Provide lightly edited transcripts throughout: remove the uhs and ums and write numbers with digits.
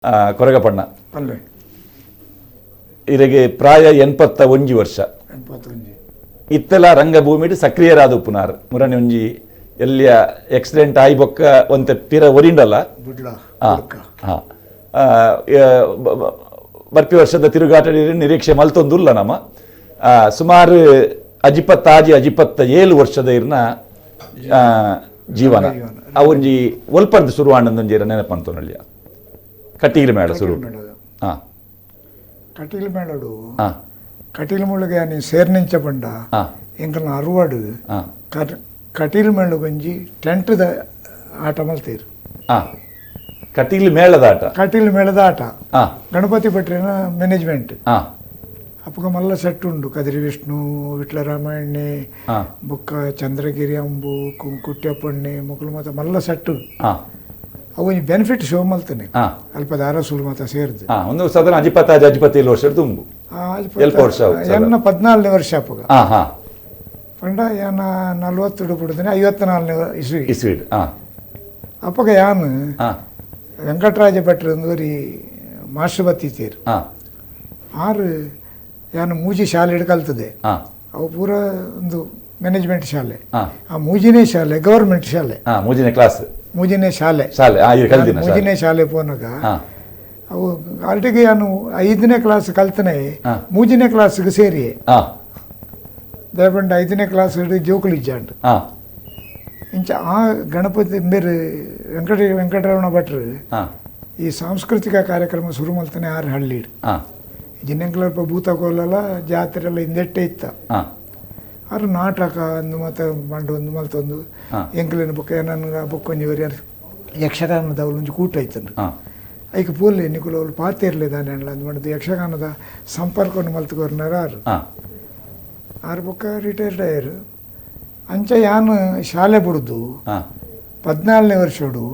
ಕೊರಗಪಣ್ಣ ಅಲ್ಲೇ ಇರೆಗೆ ಪ್ರಾಯ 81 ವರ್ಷ ಇತ್ತೆಲ ರಂಗಭೂಮಿಡ್ ಸಕ್ರಿಯರಾದ ಉಪ್ಪುನಾರ್ ಮುರನೆ ಒಂಜಿ ಎಲ್ಲಿಯ ಆಕ್ಸಿಡೆಂಟ್ ಆಯಿ ಬೊಕ್ಕ ಒಂತೆ ಪಿರ ಒರಿಂಡಲ್ಲ ಬರ್ಪಿ ವರ್ಷದ ತಿರುಗಾಟ ನಿರೀಕ್ಷೆ ಮಲ್ತೊಂದುಲ್ಲ ನಮ್ಮ ಸುಮಾರು ಅಜಿಪತ್ತ 7 ವರ್ಷದ ಇರ್ನ ಜೀವನ ಅವೊಂಜಿ ಒಲ್ಪರ್ದು ಶುರುವಾಂಡೊಂಜಿ ನೆನಪಂತೊನಲ್ಲಿಯ ಕಟೀಲು ಮೇಳ ಶುರು ಕಟೀಲು ಮೇಳಡು ಕಟೀಲು ಮುಳುಗೆ ನೀ ಸೇರ್ನಿಂಚ ಬಂಡ ಎಂಕಲ್ನ ಅರುವಾಡು ಕಟೀಲು ಮೇಳ ಗಂಜಿ ಟೆಂಟ್ದ ಆಟ ಮಲ್ತೀರು ಕಟೀಲು ಮೇಳದ ಆಟ ಕಟೀಲು ಮೇಳದ ಆಟ ಗಣಪತಿ ಭಟ್ರಿನ ಮ್ಯಾನೇಜ್ಮೆಂಟ್ ಅಪ್ಪಗ ಮಲ್ಲ ಸೆಟ್ ಉಂಡು ಕದಿರಿ ವಿಷ್ಣು ವಿಟ್ಲ ರಾಮಾಯಣೆ ಬೊಕ್ಕ ಚಂದ್ರಗಿರಿ ಅಂಬು ಕುಟ್ಯಪ್ಪಣ್ಣೆ ಮುಕ್ಳು ಮತ ಮಲ್ಲ ಸೆಟ್ ಅವು ಬೆನಿಫಿಟ್ ಶೋ ಮಲ್ತಾನೆ ಅಲ್ಪದ ಅರಸುಲು ಮತ ಸೇರಿದು ಒಂದು ಸಾಧಾರಣ 17 ವರ್ಷ ತುಂಬು 14ನೇ ವರ್ಷ ಅಪ್ಪಗ ಪಂಡ ಯಾನ 40 ಬಿಡ್ತಾನೆ 54ನೇ ಇಸ್ವಿ ಅಪ್ಪಗ ಯಾನು ವೆಂಕಟರಾಜ ಭಟ್ರು ಅಂದವರಿ ಮಾಸ್ಟರ್ ಬತ್ತೀರು ಆರು ಯಾನು ಮೂಜಿ ಶಾಲೆ ಹಿಡ್ ಕಲ್ತದೆ ಅವು ಪೂರ ಒಂದು ಮ್ಯಾನೇಜ್ಮೆಂಟ್ ಶಾಲೆ ಆ ಮೂಜಿನೇ ಶಾಲೆ ಗವರ್ಮೆಂಟ್ ಶಾಲೆ ಮೂಜಿನೇ ಶಾಲೆ ಮೂಜಿನೇ ಶಾಲೆ ಪೋನಾಗ ಅವು ಆಲ್ಟಿಗೆ ನಾನು 5ನೇ ಕ್ಲಾಸ್ ಕಲ್ತನೆ ಮೂಜಿನೇ ಕ್ಲಾಸ್ಗೆ ಸೇರಿ ದಯಪಂಡ 5ನೇ ಕ್ಲಾಸ್ ಹಿಡಿದು ಜೋಕುಲು ಇಜ್ಜಾಂಡು ಇಂಚ ಆ ಗಣಪತಿ ಬೇರೆ ವೆಂಕಟರಮಣ ಭಟ್ರು ಈ ಸಾಂಸ್ಕೃತಿಕ ಕಾರ್ಯಕ್ರಮ ಶುರು ಮಲ್ತಾನೆ 6 ಹಳ್ಳಿಡು ಜಿನ್ನಂಕ್ಲಲ್ಪ ಭೂತಕೋಲೆಲ್ಲ ಜಾತ್ರೆ ಎಲ್ಲ ಹಿಂದೆಟ್ಟೆ ಇತ್ತ ಆರು ನಾಟಕ ಒಂದು ಮತ್ತೆ ಮಂಡು ಒಂದು ಮಲ್ತೊಂದು ಎಂಕ್ಲಿನ ಬುಕ್ಕ ನನ್ನ ಬುಕ್ಕೊಂಜಿವರಿ ಯಕ್ಷಗಾನದ ಅವಳೊಂದು ಕೂಟ ಇತ್ತಂಡು ಐಕೆ ಪೂಲೆ ನಿಕುಲು ಅವಳು ಪಾತೇರ್ಲಿದ್ದಾನೆ ಅಂದು ಮಾಡಿದ್ದು ಯಕ್ಷಗಾನದ ಸಂಪರ್ಕವನ್ನು ಮಲ್ತುಕೋರ್ನಾರ ಆರು ಬುಕ್ಕ ರಿಟೈರ್ಡ್ ಆಯ್ರು ಅಂಚ ಯಾನು ಶಾಲೆ ಬಿಡುದು 14ನೇ ವರ್ಷಡು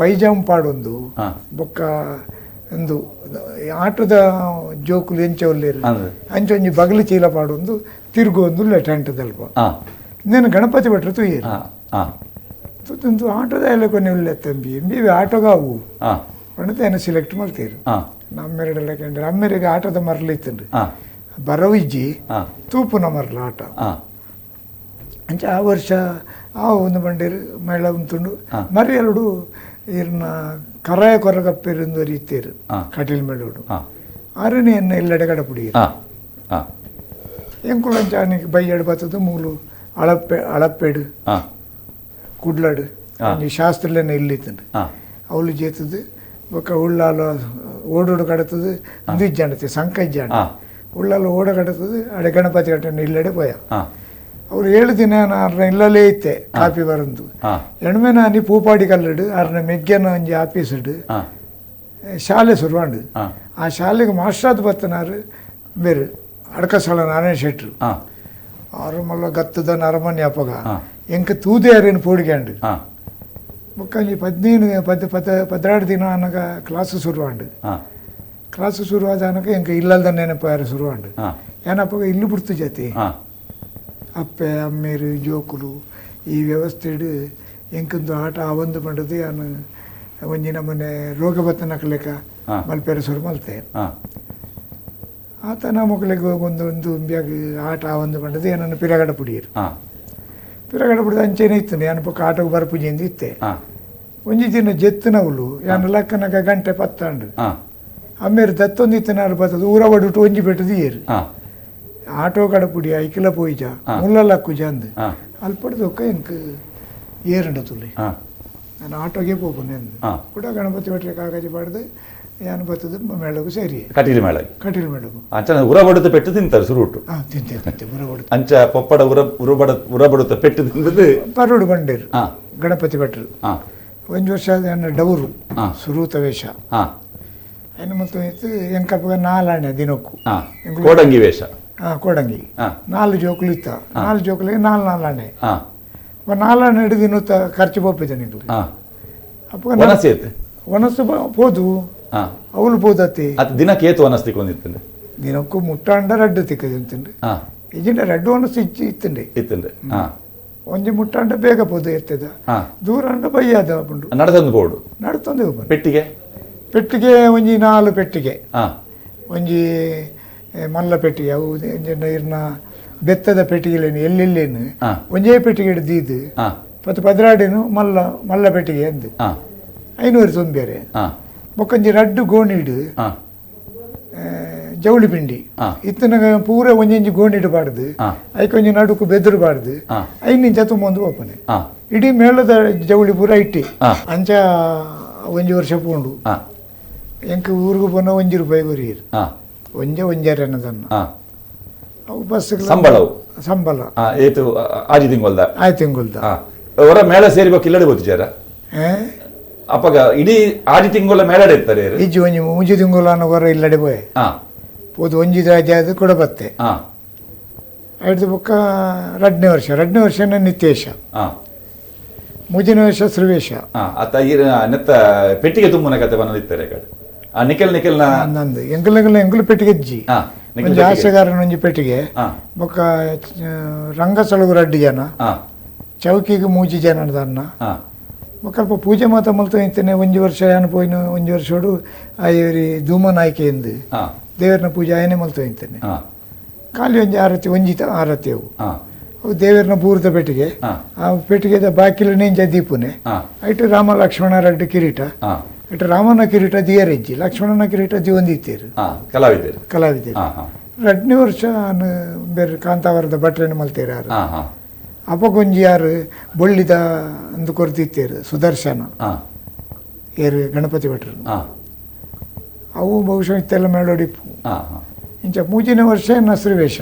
ಪೈಜಾಮ್ ಪಾಡೊಂದು ಬೊಕ್ಕ ಒಂದು ಆಟದ ಜೋಕುಲು ಎಂಚವಲ್ಲೇರು ಅಂಚೊಂಜಿ ಬಗಲು ಚೀಲ ಪಾಡೊಂದು ತಿರುಗೊಂದು ಟೆಂಟ್ ದಲ್ಪ నేను ಗಣಪತಿ ಭಟ್ರು ತುಯ್ಯರು ತುತ್ತು ಆಟೋದ ಎಲ್ಲ ಕೊನೆ ಉಳ್ಳೆ ತಂಬಿ ಎಂಬಿ ಆಟೋಗಾವು ಪಂಡತ ಏನು ಸಿಲೆಕ್ಟ್ ಮಾಡ್ತೀರು ನಮ್ಮೆರಡೆಲ್ಲ ಕಂಡ್ರೆ ಅಮ್ಮೆರಿಗೆ ಆಟದ ಮರಲು ಇತ್ತನ್ರಿ ಬರವಿಜ್ಜಿ ತೂಪುನ ಮರಲು ಆಟ ಅಂಚ ಆ ವರ್ಷ ಆ ಒಂದು ಬಂಡೇರು ಮೇಳ ಉಂಟುಂಡು ಮರಿ ಎರಡು ಇರ್ನ ಕರಾಯ ಕೊರಗಪ್ಪೆರಿಂದು ಇತ್ತೀರು ಕಟೀಲ್ ಮೇಳೋಡು ಆರನೇ ಎನ್ನ ಎಲ್ಲೆಡೆ ಕಡಪುಡಿ ಎಂಕುಳಂಚಾನಿಗೆ ಬೈಯಡು ಬತ್ತದು ಮೂಲು ಅಳಪ್ಪೆಡು ಕುಡ್ಲಡು ಈ ಶಾಸ್ತ್ರಲೇನ ಇಲ್ಲಿತ್ತಂಡು ಅವಳು ಜೇತದು ಬೊಕ್ಕ ಉಳ್ಳಾಲ ಓಡೋಡು ಕಡತದು ಅಂದಿಜ್ಜಾಣತೆ ಸಂಕ ಇಜ್ಜಾಣ ಉಳ್ಳಾಲ ಓಡ ಕಡತದು ಅಡೆ ಗಣಪತಿ ಕಟ್ಟಣ ಇಲ್ಲಡೆ ಪೋಯ ಅವ್ರು 7 ದಿನ ಅರ್ನ ಇಲ್ಲಲೇ ಇತ್ತೆ ಕಾಪಿ ಬರಂದು ಎಣ್ಮೆನ ನೀ ಪೂಪಾಡಿ ಕಲ್ಲಡು ಅರ್ನ ಮೆಗ್ಗೆನ ಒಂಜಿ ಆಫೀಸಡು ಶಾಲೆ ಶುರುವಾಂಡು ಆ ಶಾಲೆಗೆ ಮಾಸ್ಟ್ರಾದ್ ಬತ್ತನಾರು ಬೇರೆ ಅಡಕಸ್ಥಳ ನಾರಾಯಣ ಶೆಟ್ರು ಅವರು ಮಲ್ಲ ಗತ್ತದ ನರಮನಿ ಅಪ್ಪಗ ಎಂಕ ತೂದೆ ಅರೇನು ಪೋಡಿಗ್ಯಾಂಡು ಬೊಕ್ಕಂಜಿ 16 ದಿನ ಅನ್ನಗ ಕ್ಲಾಸ್ ಶುರುವಾಂಡು ಕ್ಲಾಸ್ ಶುರುವಾದ ಅನ್ನಕ ಎಂಕ ಇಲ್ಲದ ನೆನಪಾರು ಶುರುವಾಂಡು ಏನಪ್ಪಗ ಇಲ್ಲಿ ಬಿಡ್ತು ಜೊತೆ ಅಪ್ಪೆ ಅಮ್ಮೇರು ಜೋಕುಲು ಈ ವ್ಯವಸ್ಥೆಡು ಎಂಕಂದು ಆಟ ಅವೊಂದು ಪಂಡದು ಯಾನು ಒಂಜಿ ನಮ್ಮನೆ ರೋಗ ಬತ್ತನಕ ಲೆಕ್ಕ ಮಲ್ಪೆರ ಶುರು ಮಲ್ತೆ ಆತ ನಮ್ಮಕ್ಳಿಗೆ ಒಂದು ಬ್ಯಾಗ್ ಆಟ ಒಂದು ಪಂಡದು ಏನನ್ನು ಪಿರಗಡ ಪುಡಿಯರು ಪಿರಗಡ ಪುಡಿದ ಅಂಚೆನೇ ಇತ್ತು ನಾನು ಪಕ್ಕ ಆಟೋಗೆ ಬರಪುಜಿಂದ ಇತ್ತೆ ಒಂಜಿ ದಿನ ಜೆತ್ತನವಳು ಯಾನು ಲಕ್ಕನಕ ಗಂಟೆ ಪತ್ತಾಂಡು ಅಮ್ಮೇರು ದತ್ತೊಂದಿತ್ತು ನಾರು ಬತ್ತದು ಊರ ಬಡ್ಬಿಟ್ಟು ಒಂಜಿ ಬೆಟ್ಟದು ಏರು ಆಟೋ ಕಡಪುಡಿ ಐಕಿಲ ಪೋಯ್ಜ ಮುಲ್ಲಕ್ಕು ಜಂದ್ ಅಲ್ಲಿ ಪಡೆದೊಕ್ಕ ಎಂಕ್ ಏರಂಡ ತುಲಿ ನಾನು ಆಟೋಗೆ ಹೋಗ್ಬಂದು ಎಂದು ಕೂಡ ಗಣಪತಿ ಭಟ್ರೆ ಕಾಗಜಿ ಪಾಡ್ದು ಯಾನು ಬತ್ತದು ಮೇಳಗೂ ಸೇರಿ ಕಟೀಲು ಮೇಳಗೂ ಅಂಚ ಉರಬಡುತ್ತ ಪೆಟ್ಟು ತಿಂತಾರೆ ಸುರುಟು ತಿಂತೆ ಉರಬಡುತ್ತ ಅಂಚ ಪಪ್ಪಡ ಉರಬಡುತ್ತ ಪೆಟ್ಟು ತಿಂದದ್ದು ಪರೋಡು ಬಂಡೇರು ಗಣಪತಿ ಭಟ್ರು ಒಂದು ವರ್ಷ ನನ್ನ ಡವರು ಸುರೂತ ವೇಷ ಏನು ಮತ್ತು ಇತ್ತು ಎಂಕಪ್ಪ 4 ಆಣೆ ದಿನಕ್ಕೂ ಕೋಡಂಗಿ ವೇಷ ಕೋಡಂಗಿ 4 ಜೋಕುಲು ಇತ್ತ 4 ಜೋಕುಲಿಗೆ 4 ಆಣೆ 4 ಆಣೆ ಹಿಡಿದು ಖರ್ಚು ಪೋಪಿದೆ ನಿಂಗೆ ಅಪ್ಪ ಒನಸು ಪೋದು ಅವಳು ಪೋದತ್ತಿ ದಿನಕ್ಕೆ ಏತು ಒನಸ್ತಿಕ್ ಒಂದಿತ್ತಂಡೆ ದಿನಕ್ಕೂ ಮುಟ್ಟಾಂಡ ರಡ್ಡು ತಿಕ್ಕದು ಅಂತಂಡು ಈಜಿಂಡ ರಡ್ಡು ಒನಸು ಇತ್ತಂಡೆ ಒಂಜಿ ಮುಟ್ಟಾಂಡ ಬೇಗ ಪೋದು ಇರ್ತದ ದೂರ ಅಂಡ ಬಯ್ಯಾದ ಪುಂಡು ನಡತಂದು ಬೋಡು ನಡ್ತಂದು ಪೆಟ್ಟಿಗೆ ಪೆಟ್ಟಿಗೆ ಒಂಜಿ 4 ಪೆಟ್ಟಿಗೆ ಒಂಜಿ ಮಲ್ಲ ಪೆಟ್ಟಿಗೆ ಅವು ಇರ್ನ ಬೆತ್ತದ ಪೆಟ್ಟಿಗೆಲೇನು ಎಲ್ಲೆಲ್ಲೇನು ಒಂಜೇ ಪೆಟ್ಟಿಗೆ ಹಿಡ್ದು ಪತ್ತು ಪದ್ರಾಡೇನು ಮಲ್ಲ ಪೆಟ್ಟಿಗೆ ಅಂದು 500 ತುಂಬೇರೆ ಬೊಕ್ಕೊಂಜಿ ರಡ್ಡು ಗೋಣಿಡು ಜವಳಿ ಪಿಂಡಿ ಇತ್ತನ ಪೂರ ಒಂಜಿ ಗೋಣಿಡು ಬಾಡ್ದು ಐಕೊಂಜಿ ನಡುಕು ಬೆದರು ಬಾಡ್ದು 5 ಇಂಚ ತುಂಬೊಂದು ಓಪನೆ ಇಡೀ ಮೇಳದ ಜವಳಿ ಪೂರ ಇಟ್ಟಿ ಅಂಚ 1 ವರ್ಷ ಪೂಂಡು ಎಂಕ್ ಊರಿಗೂ ಪೋನ 1 ರೂಪಾಯಿ ಬರೀರ್ ಒಂಜಾರೆ ಅನ್ನದನ್ನ ಅವು ಬಸ್ ಸಂಬಳ ಆಯ್ತು ತಿಂಗೊಲ್ದ ಅವರ ಮೇಳ ಸೇರಿಬೇಕು ಇಲ್ಲಡೆ ಗೊತ್ತಿಚಾರ ಅಪ್ಪಗ ಇಡೀ ಆದಿ ತಿಂಗಳ ಮೇಳಡೆ ಇರ್ತಾರೆ ಇಜ್ಜಿ ಒಂಜಿ ಮುಂಜಿ ತಿಂಗಳ ಅನ್ನೋರ ಇಲ್ಲಡೆ ಪೋಯೆ ಪೋದು ಒಂಜಿ ರಾಜ ಅದು ಕೂಡ ಬತ್ತೆ ಐದು ಬೊಕ್ಕ 2ನೇ ವರ್ಷ ನಿತ್ಯೇಶ ಮೂಜನೇ ವರ್ಷ ಶ್ರೀವೇಶ ಅತ್ತ ನೆತ್ತ ಪೆಟ್ಟಿಗೆ ತುಂಬನ ಕತೆ ಬಂದಿರ್ತಾರೆ ನಿಖಿಲ್ ನಂದು ಎಂಕಲ್ ಪೆಟ್ಟಿಗೆ ಇಜ್ಜಿ ಒಂಜಿ ಹಾಸ್ಯಗಾರನ ಒಂಜಿ ಪೆಟ್ಟಿಗೆ ಬೊಕ್ಕ ರಂಗಸಳಗು 2 ಜನ ಚೌಕಿಗೆ 3 ಜನ ಅನ್ನ ಬೊಕ್ಕ ಪೂಜೆ ಮಾತ ಮಲ್ತ ಇರ್ತೇನೆ 1 ವರ್ಷ ಯಾನು ಪೋಯಿನ 1 ವರ್ಷೋಡು ಆಯ್ರಿ ಧೂಮನ ಆಯ್ಕೆ ಎಂದು ದೇವರನ ಪೂಜೆ ಆಯನೆ ಮಲ್ತ ಇರ್ತೇನೆ ಖಾಲಿ ಒಂಜಿ ಆರತಿ ಅವು ದೇವರನ ಪೂರ್ತ ಪೆಟ್ಟಿಗೆ ಆ ಪೆಟ್ಟಿಗೆದ ಬಾಕಿಲ ನೆಂಜ ದೀಪುನೆ ಐಟು ರಾಮ ಲಕ್ಷ್ಮಣ 2 ಕಿರೀಟ ಇಟ್ಟು ರಾಮನ ಕಿರೀಟ ದಿಯರೆಜ್ಜಿ ಲಕ್ಷ್ಮಣನ ಕಿರೀಟ ದಿವಂದಿತ್ತೇರು ಕಲಾವಿದರು 2ನೇ ವರ್ಷ ಬೇರೆ ಕಾಂತಾವರದ ಭಟ್ರೇನ ಮಲ್ತೇರು ಯಾರು ಅಪಗೊಂಜಿ ಯಾರು ಬೊಳ್ಳಿದ ಅಂದು ಕೊರ್ತಿತ್ತೇರು ಸುದರ್ಶನ ಏರು ಗಣಪತಿ ಭಟ್ರು ಅವು ಬಹುಶಃ ಇತ್ತೆಲ್ಲ ಮೇಳೋಡಿಪ್ಪು ಇಂಚ 3ನೇ ವರ್ಷ ಶ್ರೀವೇಶ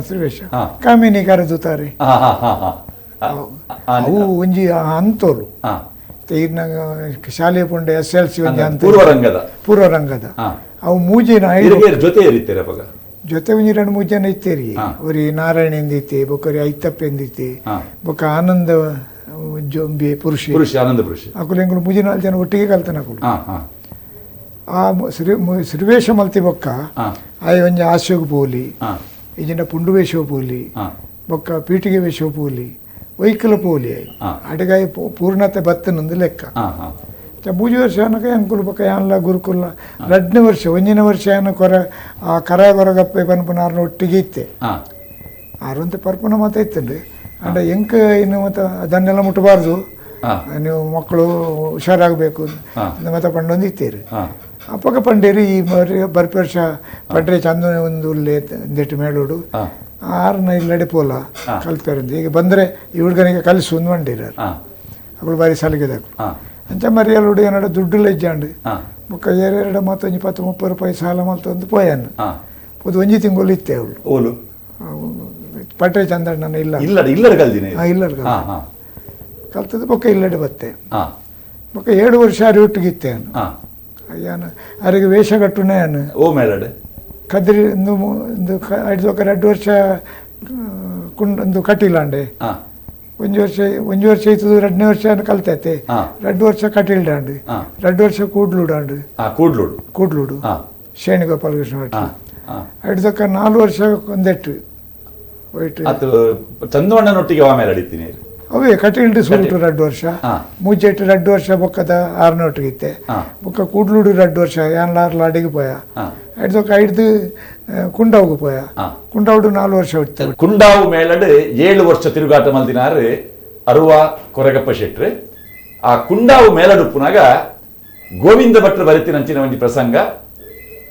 ಶ್ರೀವೇಶ ಕಾಮಿನಿ ಕರೆದುತ್ತಾರೆ ಅವು ಒಂಜಿ ಅಂತೋಲು ಇರ್ನ ಶಾಲೆ ಪುಂಡೆ SLC ಒಂಜಿ ಅಂತ ಪೂರ್ವರಂಗದ ಅವು 3 ಜನ ಜೊತೆ ಒಂಜಿ 2-3 ಜನ ಇತ್ತೇರಿ ಒರಿ ನಾರಾಯಣ ಎಂದಿತ್ತೆ ಬೊಕ್ಕರಿ ಐತಪ್ಪ ಎಂದಿತ್ತೆ ಬೊಕ್ಕ ಆನಂದ ಜೊಂಬೆ ಪುರುಷ ಅಕುಲು ಎಂಗುಲು 3-4 ಜನ ಒಟ್ಟಿಗೆ ಕಲ್ತನ ಅಕುಲು ಆ ಶ್ರೀವೇಶ ಮಲ್ತಿ ಬೊಕ್ಕ ಆಯ್ ಒಂಜಿ ಹಾಸ್ಯೋಗ ಪೋಲಿ ಈಜಿನ ಪುಂಡು ವೇಷ ಪೋಲಿ ಬೊಕ್ಕ ಪೀಟಿಗೆ ವೇಷ ಪೋಲಿ ವೈಕಲ ಪೋಲಿ ಅಡಗಾಯ ಪೂರ್ಣತೆ ಬತ್ತನೊಂದು ಲೆಕ್ಕ 3 ವರ್ಷ ಅನಕ ಅನುಕೂಲ ಬೊಕ್ಕ ಯಾನ್ಲ ಗುರುಕುಲ 2ನೇ ವರ್ಷ 1ನೇ ವರ್ಷ ಏನು ಕೊರಗಪ್ಪ ಪನ್ಪುನಾರ್ನ ಒಟ್ಟಿಗೆ ಇತ್ತೆ ಆರಂತೆ ಪರ್ಪುನ ಮಾತ ಇತ್ತಂಡು ಅಂಡ ಎಂಕ ಇನ್ನು ಮತ್ತು ಅದನ್ನೆಲ್ಲ ಮುಟ್ಟಬಾರ್ದು ನೀವು ಮಕ್ಕಳು ಹುಷಾರಾಗಬೇಕು ಮತ್ತೆ ಪಂಡೊಂದು ಇತ್ತೀರಿ ಅಪ್ಪಗ ಪಂಡೇರಿ ಈ ಬರ್ಪಿ ವರ್ಷ ಪಡ್ರೆ ಚಂದ ಒಂದು ಒಂದೆಟ್ಟು ಮೇಳೋಡು 6ನ ಇಲ್ಲಡೆ ಪೋಲ ಕಲ್ತಾರಂದು ಈಗ ಬಂದರೆ ಈ ಹುಡುಗನಿಗೆ ಕಲಿಸು ಒಂದು ಮಂಡಿರ ಅವಳು ಬಾರಿ ಸಲಿಗೆದಾಗ ಅಂಚ ಮರಿಯಲ್ಲ ಹುಡುಗ ನಡ ದುಡ್ಡು ಇಜ್ಜಾಂಡು ಬೊಕ್ಕ 2 ಮತ್ತು 20-30 ರೂಪಾಯಿ ಸಾಲ ಮಲ್ತ ಒಂದು ಪೋಯನ್ನು ಪೋದು 1 ತಿಂಗಳು ಇತ್ತೆ ಅವಳು ಪಟ್ರೆ ಚಂದಣ್ಣ ಇಲ್ಲ ಕಲ್ತದ ಬೊಕ್ಕ ಇಲ್ಲಡೆ ಬತ್ತೆ ಬೊಕ್ಕ 7 ವರ್ಷ ಅರಿ ಒಟ್ಟಿಗಿತ್ತೆ ಅಯ್ಯಾನು ಅರಿಗೆ ವೇಷ ಕಟ್ಟುನೆ ಅನ್ನು ಕದ್ರಿ ಒಂದು 2 ವರ್ಷ ಒಂದು ಕಟ್ಟಿಲ್ಲ ಅಂಡೆ 1 ವರ್ಷ ಇತ್ತು 2ನೇ ವರ್ಷ ಕಲ್ತೈತೆ 2 ವರ್ಷ ಕಟ್ಟಿಲ್ಡಾಂಡು 2 ವರ್ಷ ಕೂಡ್ಲೂಡು ಶೇಣಿ ಗೋಪಾಲಕೃಷ್ಣ ಭಟ್ 4 ವರ್ಷ ಒಂದೆಟ್ಟು ಚಂದವಣ್ಣನೊಟ್ಟಿಗೆ ಅವೇ ಕಟ್ಟಿಲ್ಡು ಸುರುಟು 2 ವರ್ಷ ಮೂಜೆಟ್ಟು 2 ವರ್ಷ ಬೊಕ್ಕದ 6ನೇ ಒಟ್ಟಿಗಿತ್ತೆ ಬೊಕ್ಕ ಕೂಡ್ಲೂಡು 2 ವರ್ಷ ಯಾನ್ಲಾರ್ಲ ಅಡಿಗೆ ಪೋಯ ಐಡ್ದು ಕುಂಡಾವ್ಗು ಪೋಯ ಕುಂಡಾವ್ಡು 4 ವರ್ಷ ಹೊತ್ತು ಕುಂಡಾವು ಮೇಳಡು 7 ವರ್ಷ ತಿರುಗಾಟ ಮಲ್ದಿನಾರು ಅರುವ ಕೊರಗಪ್ಪ ಶೆಟ್ರು ಆ ಕುಂಡಾವು ಮೇಳಡು ಪುನಗ ಗೋವಿಂದ ಭಟ್ರು ಬರಿತಿನಂಚಿನ ಒಂಜಿ ಪ್ರಸಂಗ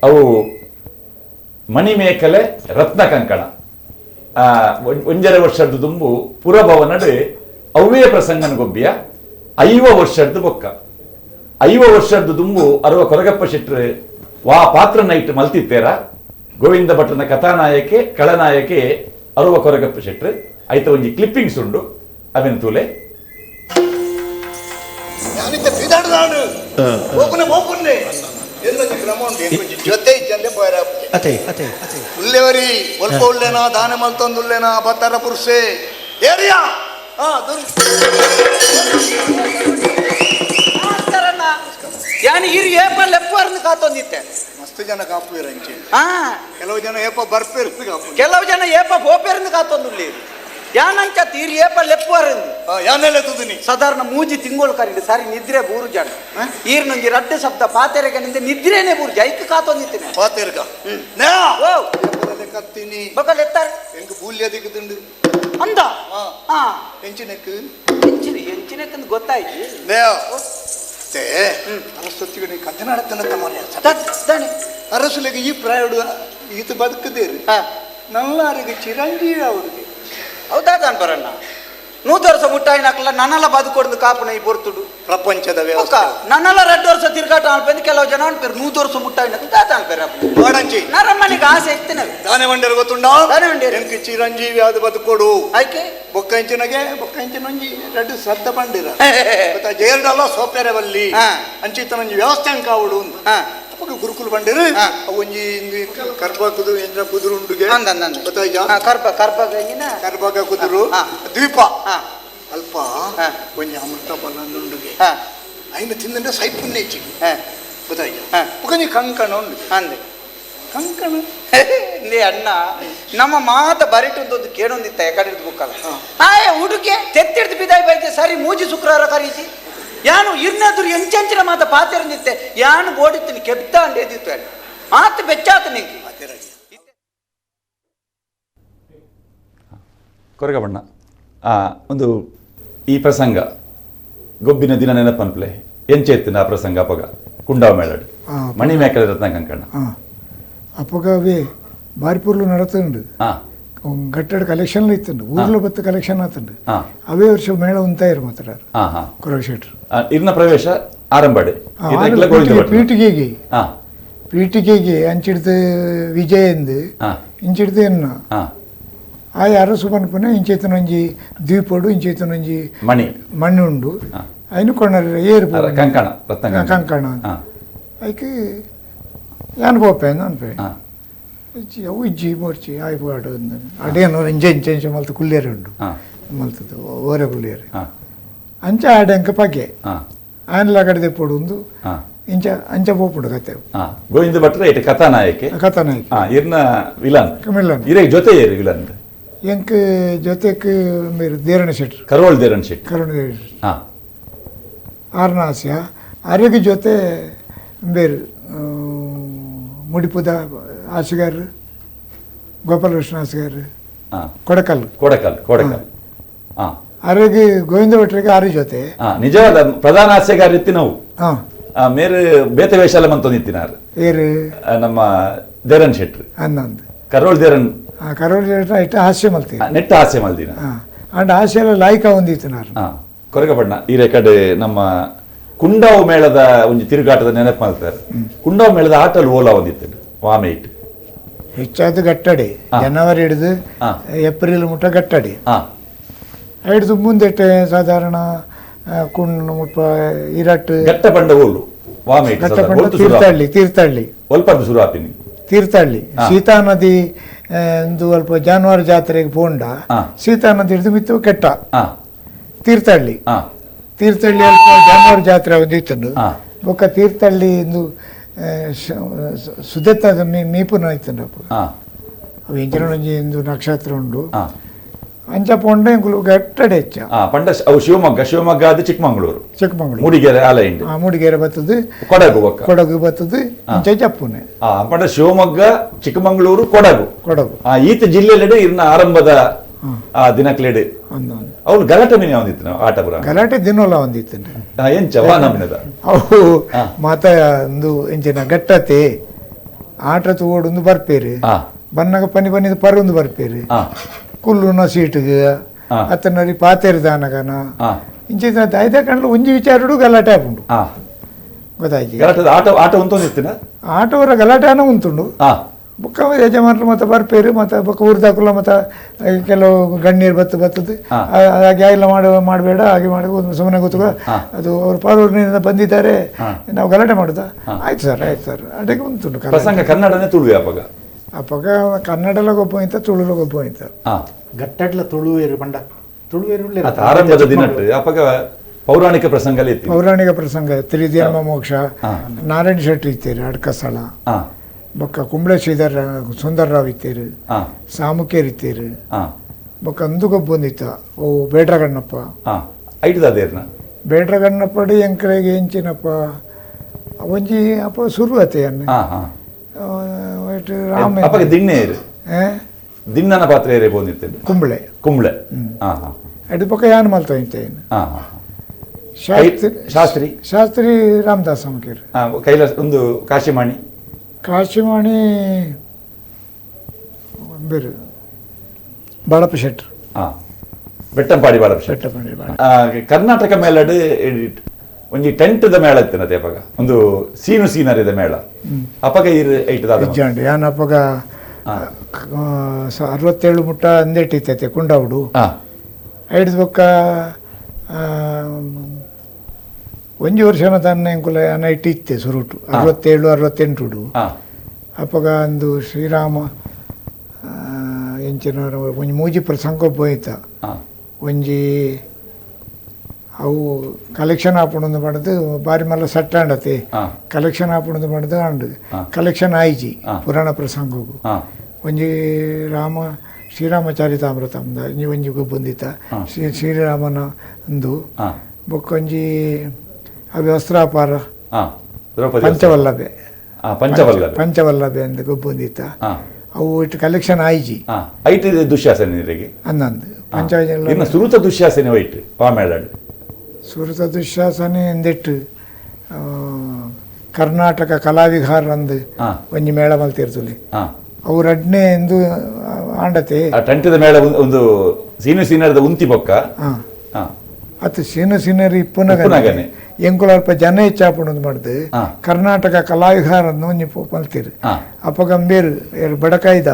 ಅವು ಮಣಿಮೇಕಲೆ ರತ್ನ ಕಂಕಣ 1.5 ವರ್ಷದ ದುಂಬು ಪುರಭವನಡು ಅವೇ ಪ್ರಸಂಗನ ಗೊಬ್ಬಿಯ 5 ವರ್ಷದ ಬೊಕ್ಕ 5 ವರ್ಷದ ದುಂಬು ಅರುವ ಕೊರಗಪ್ಪ ಶೆಟ್ರು ವಾ ಪಾತ್ರ ನೈಟ್ ಮಲ್ತಿತ್ತೇರ ಗೋವಿಂದ ಭಟ್ರನ ಕಥಾನಾಯಕೆ ಕಳನಾಯಕೆ ಅರುವ ಕೊರಗಪ್ಪ ಶೆಟ್ರು ಆಯ್ತ ಒಂಜಿ ಕ್ಲಿಪ್ಪಿಂಗ್ಸ್ ಉಂಡು ಅವೆನ್ ತೂಲೆ ಉಲ್ಲೆವರಿ ಒಲ್ಪ ಉಲ್ಲೆನಾ ದಾನ ಮಲ್ತೊಂದು ಉಲ್ಲೆನಾ ಬತ್ತರ ಪುರುಷೆ ಏರಿಯಾ ಯಾನಿ ಹಿರಿ ಏಪ ಲೆಪ್ಪರ್ನ ಕಾತೊಂದಿತ್ತೆ ಮಸ್ತ್ ಜನ ಕಾಪುವಿರಂಚೆ ಕೆಲವು ಜನ ಏಪ ಬರ್ಪೇರ್ದು ಕಾಪು ಕೆಲವು ಜನ ಏಪ ಬೋಪೇರ್ನ ಕಾತೊಂದುಲ್ಲಿ ಯಾನಂಚ ತೀರಿ ಏಪಲ್ ಎಪ್ಪುವರಿಂದು ಯಾನೆಲ್ಲ ತುದಿನಿ ಸಾಧಾರಣ ಮೂಜಿ ತಿಂಗಳು ಕರೀಲಿ ಸಾರಿ ನಿದ್ರೆ ಬೂರು ಜಾಣ ಈರ್ ನಂಗೆ ರಡ್ಡೆ ಶಬ್ದ ಪಾತೆರೆಗೆ ನಿಂದೆ ನಿದ್ರೇನೆ ಬೂರು ಜೈಕ್ ಕಾತೊಂದಿತ್ತೇನೆ ಪಾತೆರ್ಗ ಓ ಕತ್ತೀನಿ ಬಕಲ್ ಎತ್ತಾರೆ ಎಂಕ್ ಬೂಲ್ಯ ದಿಕ್ಕುದುಂಡು ಅಂದ ಹಾ ಎಂಚಿನಕ್ ಎಂಚಿನಕ್ಕಂದು ಗೊತ್ತಾಯ್ತು ಅರಸೊತ್ತಿಗೆ ಕಥೆ ನಡತನಂತ ತಾನೆ ಅರಸುಲಿಗೆ ಈ ಪ್ರಾಯಡು ಈತ ಬದುಕದೇರಿ ನಲ್ಲಾರಿಗೆ ಚಿರಂಜೀವಿ ಅವ್ರಿಗೆ ಹೌದಾ ಕಾಣ್ಬರಣ್ಣ 100 ವರ್ಷ ಮುಟ್ಟಾಯಿನಕ್ಲ ನನ್ನೆಲ್ಲ ಬದುಕೊಡ್ದು ಕಾಪುನ ಈ ಬರ್ತುಡು ಪ್ರಪಂಚದ ವ್ಯವಸ್ಥೆ ನನ್ನೆಲ್ಲ 2 ವರ್ಷ ತಿರ್ಗಾಟ ಅನ್ಪೇದು ಕೆಲವು ಜನ ಅನ್ಪೇರು 100 ವರ್ಷ ಮುಟ್ಟಾಯಿನಕ್ ತಾತ ಅನ್ಪೇರು ಬಾಡಂಚಿ ನರಮ್ಮನಿಗೆ ಆಸೆ ಇರ್ತೇನೆ ದಾನೆ ಮಂಡ್ಯರು ಗೊತ್ತುಂಡ ದಾನೆ ಮಂಡ್ಯರು ಎಂಕ್ ಚಿರಂಜೀವಿ ಅದು ಬದುಕೊಡು ಆಯ್ಕೆ ಬೊಕ್ಕಂಚಿನಗೆ ಬೊಕ್ಕಂಚಿನೊಂಜಿ ಎರಡು ಸದ್ದ ಬಂಡಿರ ಜೇರ್ಡಲ್ಲ ಸೋಪೆರೆ ಬಲ್ಲಿ ಅಂಚಿತನೊಂಜಿ ವ್ಯವಸ್ಥೆ ಅಂಕ ಅವಡು ಅಪ್ಪಗ ಗುರುಕುಲ್ ಬಂಡಿರು ಒಂಜಿ ಕರ್ಬಾಕುದು ಎಂಜ ಕುದುರುಂಡುಗೆ ಕರ್ಬಾಗ ಕುದುರು ದ್ವೀಪ ಅಲ್ಪ ಒಂಜಿ ಅಮೃತ ಬಲ್ಲಂದುಂಡುಗೆ ಐನ ತಿಂದ್ರೆ ಸೈಪುಣ್ಯ ಹೆಚ್ಚಿಗೆ ಗೊತ್ತಾಯ್ತು ಒಂಜಿ ಕಂಕಣ ಉಂಡು ಅಂದೆ ಕಂಕಣ ಅಣ್ಣ ನಮ್ಮ ಮಾತ ಬರಿಟೊಂದೊಂದು ಕೇಳೊಂದಿತ್ತ ಯಾಕಡೆ ಬುಕ್ಕಲ್ಲ ಆಯ್ ಹುಡುಕೆ ತೆತ್ತಿಡ್ದು ಬಿದಾಯ್ ಬೈತೆ ಸರಿ ಮೂಜಿ ಶುಕ್ರವಾರ ಕರೀತಿ ಯಾನು ಇರ್ನಾದ್ರು ಎಂಚಂಚಿನ ಮಾತ ಪಾತೆರಂದಿತ್ತೆ ಯಾನು ಬೋಡಿತ್ತೀನಿ ಕೆಬ್ತ ಅಂಡೇದಿತ್ತು ಹೇಳಿ ಮಾತು ಬೆಚ್ಚಾತ ನಿಂಗೆ ಕೊರಗಬಣ್ಣ ಒಂದು ಈ ಪ್ರಸಂಗ ಗೊಬ್ಬಿನ ದಿನ ನೆನಪನ್ಪ್ಲೆ ಎಂಚೆತ್ತಿನ ಆ ಪ್ರಸಂಗ ಅಪಗ ಕುಂಡಾವ ಮೇಳಡು ಮಣಿ ಮೇಕಲೆ ರತ್ನ ಕಂಕಣ ಅಪಗ ಅವೇ ಬಾರಿಪೂರ್ಲು ನಡತುಂಡು ಗಟ್ಟಡ ಕಲೆಕ್ಷನ್ ಇತ್ತಂಡು ಊರ್లో ಬತ್ತ ಕಲೆಕ್ಷನ್ ಆತಂಡು ಅವೇ ವರ್ಷ ಮೇಳ ಉಂತಾಯಿರು ಮಾತಾಡಾರು ಕೊರಗ ಶೆಟ್ರು ಇರ್ನ ಪ್ರವೇಶ ಆರಂಭಡೆ ಪೀಟಿಗೆಗೆ ಅಂಚಿಡ್ದು ವಿಜಯಂದು ಇಂಚಿಡ್ದು ಎನ್ನ ಆ ಅರಸು ಪನ್ಪುನ ಇಂಚೈತನೊಂಜಿ ದ್ವೀಪಡು ಇಂಚೈತನೊಂಜಿ ಮಣ್ಣು ಉಂಡು అయిన కొన్నారు ఏరు కంకణ కంకణ అయితే ಯಾನು పోపాను అనిపోయి ಅವು ಇಜ್ಜಿ ಮೋರ್ಚಿ ಆಯ್ಪಾಡು ಅಡೇನು ಇಂಚೆ ಮಲ್ತು ಕುಲ್ಲೇರು ಉಂಡು ಮಲ್ತದು ಓರೆ ಕುಲ್ಲೇರು ಅಂಚ ಆಡಂಕ ಪಗ್ಗೆ ಆಯ್ನಲ ಕಡೆ ಪೋಡು ಒಂದು ಇಂಚ ಅಂಚ ಪೋಪುಡು ಕತೆ ಗೋವಿಂದ ಭಟ್ರ ಇಟ್ ಕಥಾನಾಯಕಿ ಇರ್ನ ವಿಲನ್ ಇರೇ ಜೊತೆ ಏರಿ ವಿಲನ್ ಎಂಕ್ ಜೊತೆಕ್ ಮೇರು ದೇರಣ ಶೆಟ್ರು ಕರೋಳ್ ದೇರಣ ಶೆಟ್ಟಿ ಆರ್ನಾಸ್ಯ ಅರಿಗೆ ಜೊತೆ ಬೇರು ಮುಡಿಪುದ ಆಸೆಗಾರರು ಗೋಪಾಲಕೃಷ್ಣ ಆಸೆಗಾರರು ಕೊಡಕಲ್ ಅರಿಗೆ ಗೋವಿಂದ ಭಟ್ರಿಗೆ ಆರು ಜೊತೆ ನಿಜವಾದ ಪ್ರಧಾನ ಆಸೆಗಾರ ಇತ್ತಿ ನಾವು ಮೇರೆ ಬೇತೆ ವೇಷಾಲ ಮಂತೊಂದಿತ್ತಿನಾರು ಏರು ನಮ್ಮ ದೇರನ್ ಶೆಟ್ರು ಅನ್ನೊಂದು ಕರೋಳ್ ದೇರನ್ ಶೆಟ್ರ ಇಟ್ಟ ಹಾಸ್ಯ ಮಲ್ತಿ ನೆಟ್ಟ ಹಾಸ್ಯ ಮಲ್ದಿನ ಅಂಡ್ ಹಾಸ್ಯ ಎಲ್ಲ ಲಾಯ್ಕ ಹೊಂದಿತ್ತಿನಾರು ಕೊರಗಬಣ್ಣ ಈ ಕಡೆ ನಮ್ಮ ಕುಂಡಾವು ಮೇಳದ ಒಂದು ತಿರುಗಾಟದ ನೆನಪು ಮಾಡ್ತಾರೆ ಕುಂಡಾವು ಮೇಳದ ಆಟಲು ಓಲಾ ಒಂದಿತ್ತು ವಾಮೆ ಇಟ್ಟು ಹೆಚ್ಚಾದ ಗಟ್ಟಡಿ ಜನವರಿ ಹಿಡಿದು ಏಪ್ರಿಲ್ ಮುಟ್ಟ ಗಟ್ಟಡಿ ಹಿಡಿದು ಮುಂದೆ ಸಾಧಾರಣ ಕುಂಡು ಮುಟ್ಟ ಇರಟ್ಟು ಗಟ್ಟ ಪಂಡ ಓಲು ವಾಮೆ ತೀರ್ಥಹಳ್ಳಿ ಒಲ್ಪದ್ದು ಸುರಾಪಿನಿ ತೀರ್ಥಹಳ್ಳಿ ಸೀತಾ ನದಿ ಒಂದು ಸ್ವಲ್ಪ ಜಾನುವಾರು ಜಾತ್ರೆಗೆ ಪೋಂಡ ಸೀತಾ ನದಿ ಹಿಡಿದು ಮಿತ್ತು ಕೆಟ್ಟ ತೀರ್ಥಹಳ್ಳಿ ಅಲ್ಪ ಜಾನುವಾರು ಜಾತ್ರೆ ಒಂದಿತ್ತು ಬೊಕ್ಕ ತೀರ್ಥಹಳ್ಳಿ ಇಂದು ಸುದೆತ್ತದ ಮೀಪುನ ಇತ್ತಂಡು ಅವು ಎಂಚಿನೊಂಜಿ ಇಂದು ನಕ್ಷತ್ರ ಉಂಡು ಅಂಚ ಪೊಂಡ ಎಂಕುಲು ಗಟ್ಟಡೆ ಹೆಚ್ಚ ಪಂಡ ಅವು ಶಿವಮೊಗ್ಗ ಅದು ಚಿಕ್ಕಮಂಗ್ಳೂರು ಮೂಡಿಗೆರೆ ಆಲ ಮೂಡಿಗೆರೆ ಬರ್ತದೆ ಕೊಡಗು ಬರ್ತದೆ ಇಂಚ ಜಪ್ಪುನೆ ಪಂಡ ಶಿವಮೊಗ್ಗ ಚಿಕ್ಕಮಂಗ್ಳೂರು ಕೊಡಗು ಈತ ಜಿಲ್ಲೆಲೆಡೆ ಇರ್ನ ಆರಂಭದ ದಿನಕ್ಲೆಡೆ ಅವ್ನು ಗಲಾಟೆ ಮೀನೆ ಒಂದಿತ್ತು ಆಟ ಪುರ ಗಲಾಟೆ ದಿನೋಲ ಒಂದಿತ್ತು ಎಂಚ ನಮ್ಮಿನದ ಅವು ಮಾತ ಒಂದು ಎಂಚಿನ ಗಟ್ಟತೆ ಆಟ ತೋಡೊಂದು ಬರ್ಪೇರಿ ಬನ್ನಗ ಪನ್ನಿದ ಪರೊಂದು ಬರ್ಪೇರಿ ಕುಲ್ಲುನ ಸೀಟ್ಗೆ ಅತ್ತನರಿ ಪಾತೇರಿ ದಾನಗನ ಇಂಚಿನ ದಾಯ್ದ ಕಂಡ್ಲು ಒಂಜಿ ವಿಚಾರಡು ಗಲಾಟೆ ಆಪುಂಡು ಗೊತ್ತಾಯ್ತು ಆಟ ಉಂಟೊಂದಿತ್ತಿನ ಆಟವರ ಗಲಾಟೆನ ಉಂಟುಂಡು ಬೊಕ್ಕ ಯಜಮಾನರು ಮತ್ತೆ ಬರ್ಪೇರು ಮತ್ತೆ ಬೊಕ್ಕ ಊರ್ದಾಕುಲ್ಲ ಮತ್ತೆ ಕೆಲವು ಗಣ್ಣೀರು ಬರ್ತದೆ ಹಾಗೆ ಎಲ್ಲ ಮಾಡಬೇಡ ಹಾಗೆ ಮಾಡಿ ಸುಮ್ಮನೆ ಗೊತ್ತುಗ ಅದು ಅವ್ರ ಪಾಲೂರಿನಿಂದ ಬಂದಿದ್ದಾರೆ ನಾವು ಗಲಾಟೆ ಮಾಡುದ ಆಯ್ತು ಸರ್ ಅಡಿಗೆ ಉಂಟುಂಟು ಪ್ರಸಂಗ ಕನ್ನಡನೇ ತುಳು ಅಪ್ಪಗ ಕನ್ನಡಲ ಗೊಬ್ಬ ಇಂತ ತುಳುಲ ಗೊಬ್ಬ ಇಂತ ಗಟ್ಟಡ್ಲ ತುಳುವೇರು ಬಂಡ ತುಳುವೇರು ಆರಂಭದ ದಿನಟ್ಟು ಅಪ್ಪಗ ಪೌರಾಣಿಕ ಪ್ರಸಂಗ ತ್ರಿದೇಮ ಮೋಕ್ಷ ನಾರಾಯಣ ಶೆಟ್ಟಿ ಇತ್ತೀರಿ ಅಡ್ಕಸಳ ಬೊಕ್ಕ ಕುಂಬಳೆ ಶ್ರೀಧರ ಸುಂದರರಾವ್ ಇತ್ತೀರು ಸಾಮುಕೇರ್ ಇತ್ತೀರು ಬೊಕ್ಕ ಅಂದು ಗೊಬ್ಬೊಂದಿತ್ತ ಓ ಬೇಡ್ರಗಣ್ಣಪ್ಪ ಐಟದೇರ್ನ ಬೇಡ್ರಗಣ್ಣಪ್ಪಡಿ ಎಂಕಲೆಗೆ ಎಂಚಿನಪ್ಪ ಒಂಜಿ ಅಪ್ಪ ಸುರುವತೆ ಅನ್ನ ರಾಮ ಅಪ್ಪಗೆ ದಿಣ್ಣೆ ದಿಣ್ಣನ ಪಾತ್ರ ಏರೇ ಬಂದಿರ್ತೇನೆ ಕುಂಬಳೆ ಕುಂಬಳೆ ಅಡು ಪಕ್ಕ ಯಾನ್ ಮಲ್ತ ಇತ್ತೇನು ಶಾಸ್ತ್ರಿ ಶಾಸ್ತ್ರಿ ರಾಮದಾಸ್ ಅಮ್ಮಕೇರು ಕೈಲಾಸ ಒಂದು ಕಾಶಿಮಾಣಿ ಬೇರೆ ಬಾಳಪ್ಪ ಶೆಟ್ರು ಬೆಟ್ಟಂಪಾಡಿ ಬಾಳಪ್ಪ ಶೆಟ್ರು ಕರ್ನಾಟಕ ಮೇಳಡ್ ಒಂಜಿ ಟೆಂಟ್ದ ಮೇಳ ಇತ್ತೇನೆ ಅಪಗ ಒಂದು ಸೀನರಿದ ಮೇಳ ಅಪಗ ಇಜ್ಜಾಂಡು ಯಾನ್ ಅಪಗ 67 ಮುಟ್ಟ ಅಂದೇಟಿತ್ತೈತೆ ಕುಂಡಾವುಡು ಐದು ಬೊಕ್ಕ ಒಂಜಿ ವರ್ಷನ ತನ್ನ ಎಂಕುಲ ನೈಟ್ ಇತ್ತೆ ಸುರುಟು 67-68 ಅಪ್ಪಗ ಅಂದು ಶ್ರೀರಾಮ ಎಂಚಿನ ಒಂಜಿ ಮೂಜಿಪುರ ಸಂಕೊಬ್ಬ ಹೋಯ್ತ ಒಂಜಿ ಅವು ಕಲೆಕ್ಷನ್ ಆಪುಣದು ಮಾಡಿದು ಬಾರಿ ಮಲ್ಲ ಸಟ್ಟ ಅಂಡತೆ ಕಲೆಕ್ಷನ್ ಆಪುಣದು ಮಾಡಿದು ಅಂಡು ಕಲೆಕ್ಷನ್ ಆಯ್ಜಿ ಪುರಾಣ ಪ್ರಸಂಗಗೂ ಒಂಜಿ ಶ್ರೀರಾಮಚಾರಿತಾಮೃತಂದ ಒಂಜಿ ಬಂದಿತ್ತ ಶ್ರೀರಾಮನ ಒಂದು ಬೊಕ್ಕೊಂಜಿ ಅవి ವಸ್ತ್ರಾಪಾರ ಪಂಚವಲ್ಲಭೆ ಅಂದ ಗೊಬ್ಬೊಂದಿತ್ತ ಅವು ಇಟ್ಟು ಕಲೆಕ್ಷನ್ ಆಯ್ಜಿ ಐಟ್ ದುಶ್ಯಾಸನಿಗೆ ಅನ್ನಂದು ಪಂಚವಲ್ಲ ಸುರುತ ದುಶ್ಯಾಸನೆ ವೈಟ್ ಪಾಮೇಳಾಡು ಸುರತ ದುಶ್ಯಾಸನೆ ಎಂದಿಟ್ಟು ಕರ್ನಾಟಕ ಕಲಾವಿಹಾರ ಅಂದು ಒಂಜಿ ಮೇಳ ಮಲ್ತಿರ್ತಲಿ ಅವ್ರ ಅಡ್ನೆ ಎಂದು ಆಂಡತೆ ಟಂಟದ ಮೇಳ ಒಂದು ಸೀನರದ ಉಂತಿ ಬೊಕ್ಕ ಅತ್ತು ಸೀನರಿ ಪುನಗನೆ ಎಂಕುಲ ಅಲ್ಪ ಜನ ಹೆಚ್ಚಾಪಣದು ಮಾಡ್ದು ಕರ್ನಾಟಕ ಕಲಾವಿಹಾರ ಒಂಜಿ ಮಲ್ತೀರು ಅಪ್ಪ ಗಂಭೀರ್ ಬಡಕಾಯ್ದ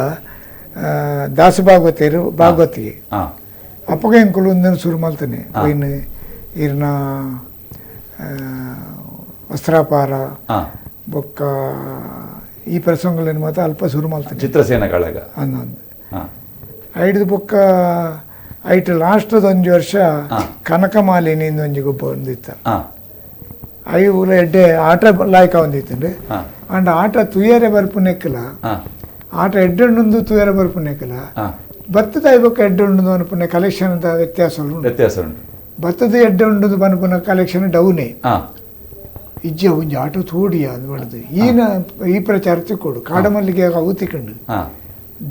ದಾಸ ಭಾಗವತಿಗೆ ಅಪ್ಪಗ ಎಂಕುಲು ಒಂದನ್ನು ಶುರು ಮಲ್ತಾನೆ ಇನ್ನು ಇರ್ನ ವಸ್ತ್ರಾಪಾರ ಬೊಕ್ಕ ಈ ಪ್ರಸಂಗಗಳನ್ನು ಮಾತ್ರ ಅಲ್ಪ ಶುರು ಮಾಡ್ತಾನೆ ಚಿತ್ರಸೇನ ಕಳಗ ಅನ್ನೊಂದು ಐದು ಬೊಕ್ಕ ಐಟ್ ಲಾಸ್ಟದ ಒಂಜಿ ವರ್ಷ ಕನಕಮಾಲಿನಿಂದ ಒಂಜಿ ಗೊಬ್ಬ ಒಂದಿತ್ತ ಐ ಊರ ಎಡ್ಡೆ ಆಟ ಲಾಯ್ಕ ಒಂದಿತ್ತಂಡು ಅಂಡ್ ಆಟ ತುಯರೆ ಬರ್ಪುನೆಕ್ಕಲ ಆಟ ಎಡ್ಡೊಂದು ತುಯರೆ ಬರ್ಪುನೆಕ್ಕಲ ಭತ್ತದ ಐಬೊಕ್ಕ ಎಡ್ಡೊಂಡು ಅನ್ಪುನೆ ಕಲೆಕ್ಷನ್ ವ್ಯತ್ಯಾಸ ಉಂಟು ಭತ್ತದ ಎಡ್ಡೊಂಡು ಅನ್ಪುನ ಕಲೆಕ್ಷನ್ ಡೌನೇ ಇಜ್ಜೆ ಒಂಜಿ ಆಟೋ ತೋಡಿಯ ಅದು ಮಾಡಿದ್ದು ಈ ಪ್ರಚಾರ ತಿಕ್ಕೋಡು ಕಾಡಮಲ್ಲಿಗೆ ಅವು ತಿಕ್ಕೊಂಡು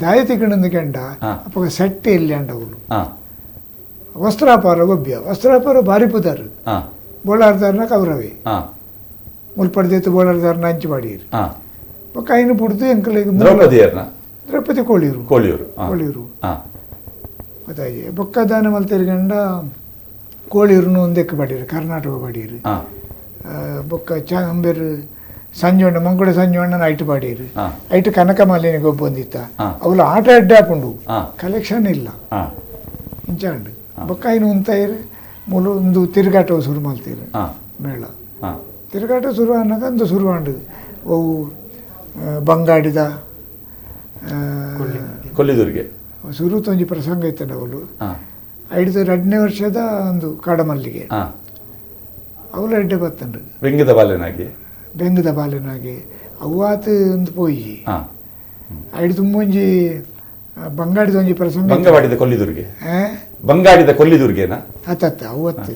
ದಾಯ ತಿಕ್ಕೊಂಡು ಕೆಂಡ ಅಪ್ಪ ಸೆಟ್ಟೆ ಇಲ್ಲಿ ಅಂಡ ಅವಳು ವಸ್ತ್ರಾಪಾರ ವಸ್ತ್ರಾಪಾರ ಭಾರಿ ಪುದಾರು ಬೋಳಾರ್ದಾರ್ನ ಕೌರವೇ ಮುಲ್ಪಡ್ದೈತು ಬೋಳಾರ್ದಾರ್ನ ಹಂಚಿ ಮಾಡಿರು ಪಕ್ಕ ಐನು ಪುಡ್ದು ಎಂಕಲಿಗೆ ದ್ರೌಪದಿ ಕೋಳಿಯೂರು ಗೊತ್ತಾಗಿ ಬೊಕ್ಕ ದಾನ ಮಲ್ತಿರ್ಗಂಡ ಕೋಳಿಯೂರ್ನು ಒಂದಕ್ಕೆ ಪಡೀರು ಕರ್ನಾಟಕ ಪಡೀರು ಬೊಕ್ಕ ಅಂಬೇರು ಸಂಜೋಣ್ಣ ಮಂಗುಳ ಸಂಜೋಣ್ಣನ ಐಟು ಪಾಡೀರು ಐಟು ಕನಕಮಾಲಿನಿ ಗೊಬ್ಬ ಬಂದಿತ್ತ ಅವಳು ಆಟ ಅಡ್ಡ ಹಾಕೊಂಡು ಕಲೆಕ್ಷನ್ ಇಲ್ಲ ಇಂಚಾಂಡು ಬೊಕ್ಕ ಇನ್ನು ಉಂತಾಯಿರು ಮೂಲ ಒಂದು ತಿರುಗಾಟ ಶುರು ಮಾಡ್ತೀರು ಮೇಳ ತಿರುಗಾಟ ಶುರು ಅನ್ನೋದು ಒಂದು ಶುರು ಮಾಡು ಅವು ಬಂಗಾಡಿದ ಕೊಲ್ಲಿದುರ್ಗೆ ಶುರು ತೊಂಜಿ ಪ್ರಸಂಗ ಇತ್ತಂಡ ಅವಳು 2ನೇ ವರ್ಷದ ಒಂದು ಕಾಡಮಲ್ಲಿಗೆ ಅವಳು ಎಡ್ಡೆ ಬತ್ತಂಡು ಬೆಂಗದ ಬಾಲೆನಾಗಿ ಅವ್ವಾತು ಒಂದು ಪೋಯಿ ಐದು ತುಂಬೊಂಜಿ ಬಂಗಾಡಿದ ಒಂಜಿ ಪ್ರಸಂಗ ಬಂಗಾಡಿದ ಕೊಲ್ಲಿದುರ್ಗೆನ ಅತ್ತ ಅವತ್ತು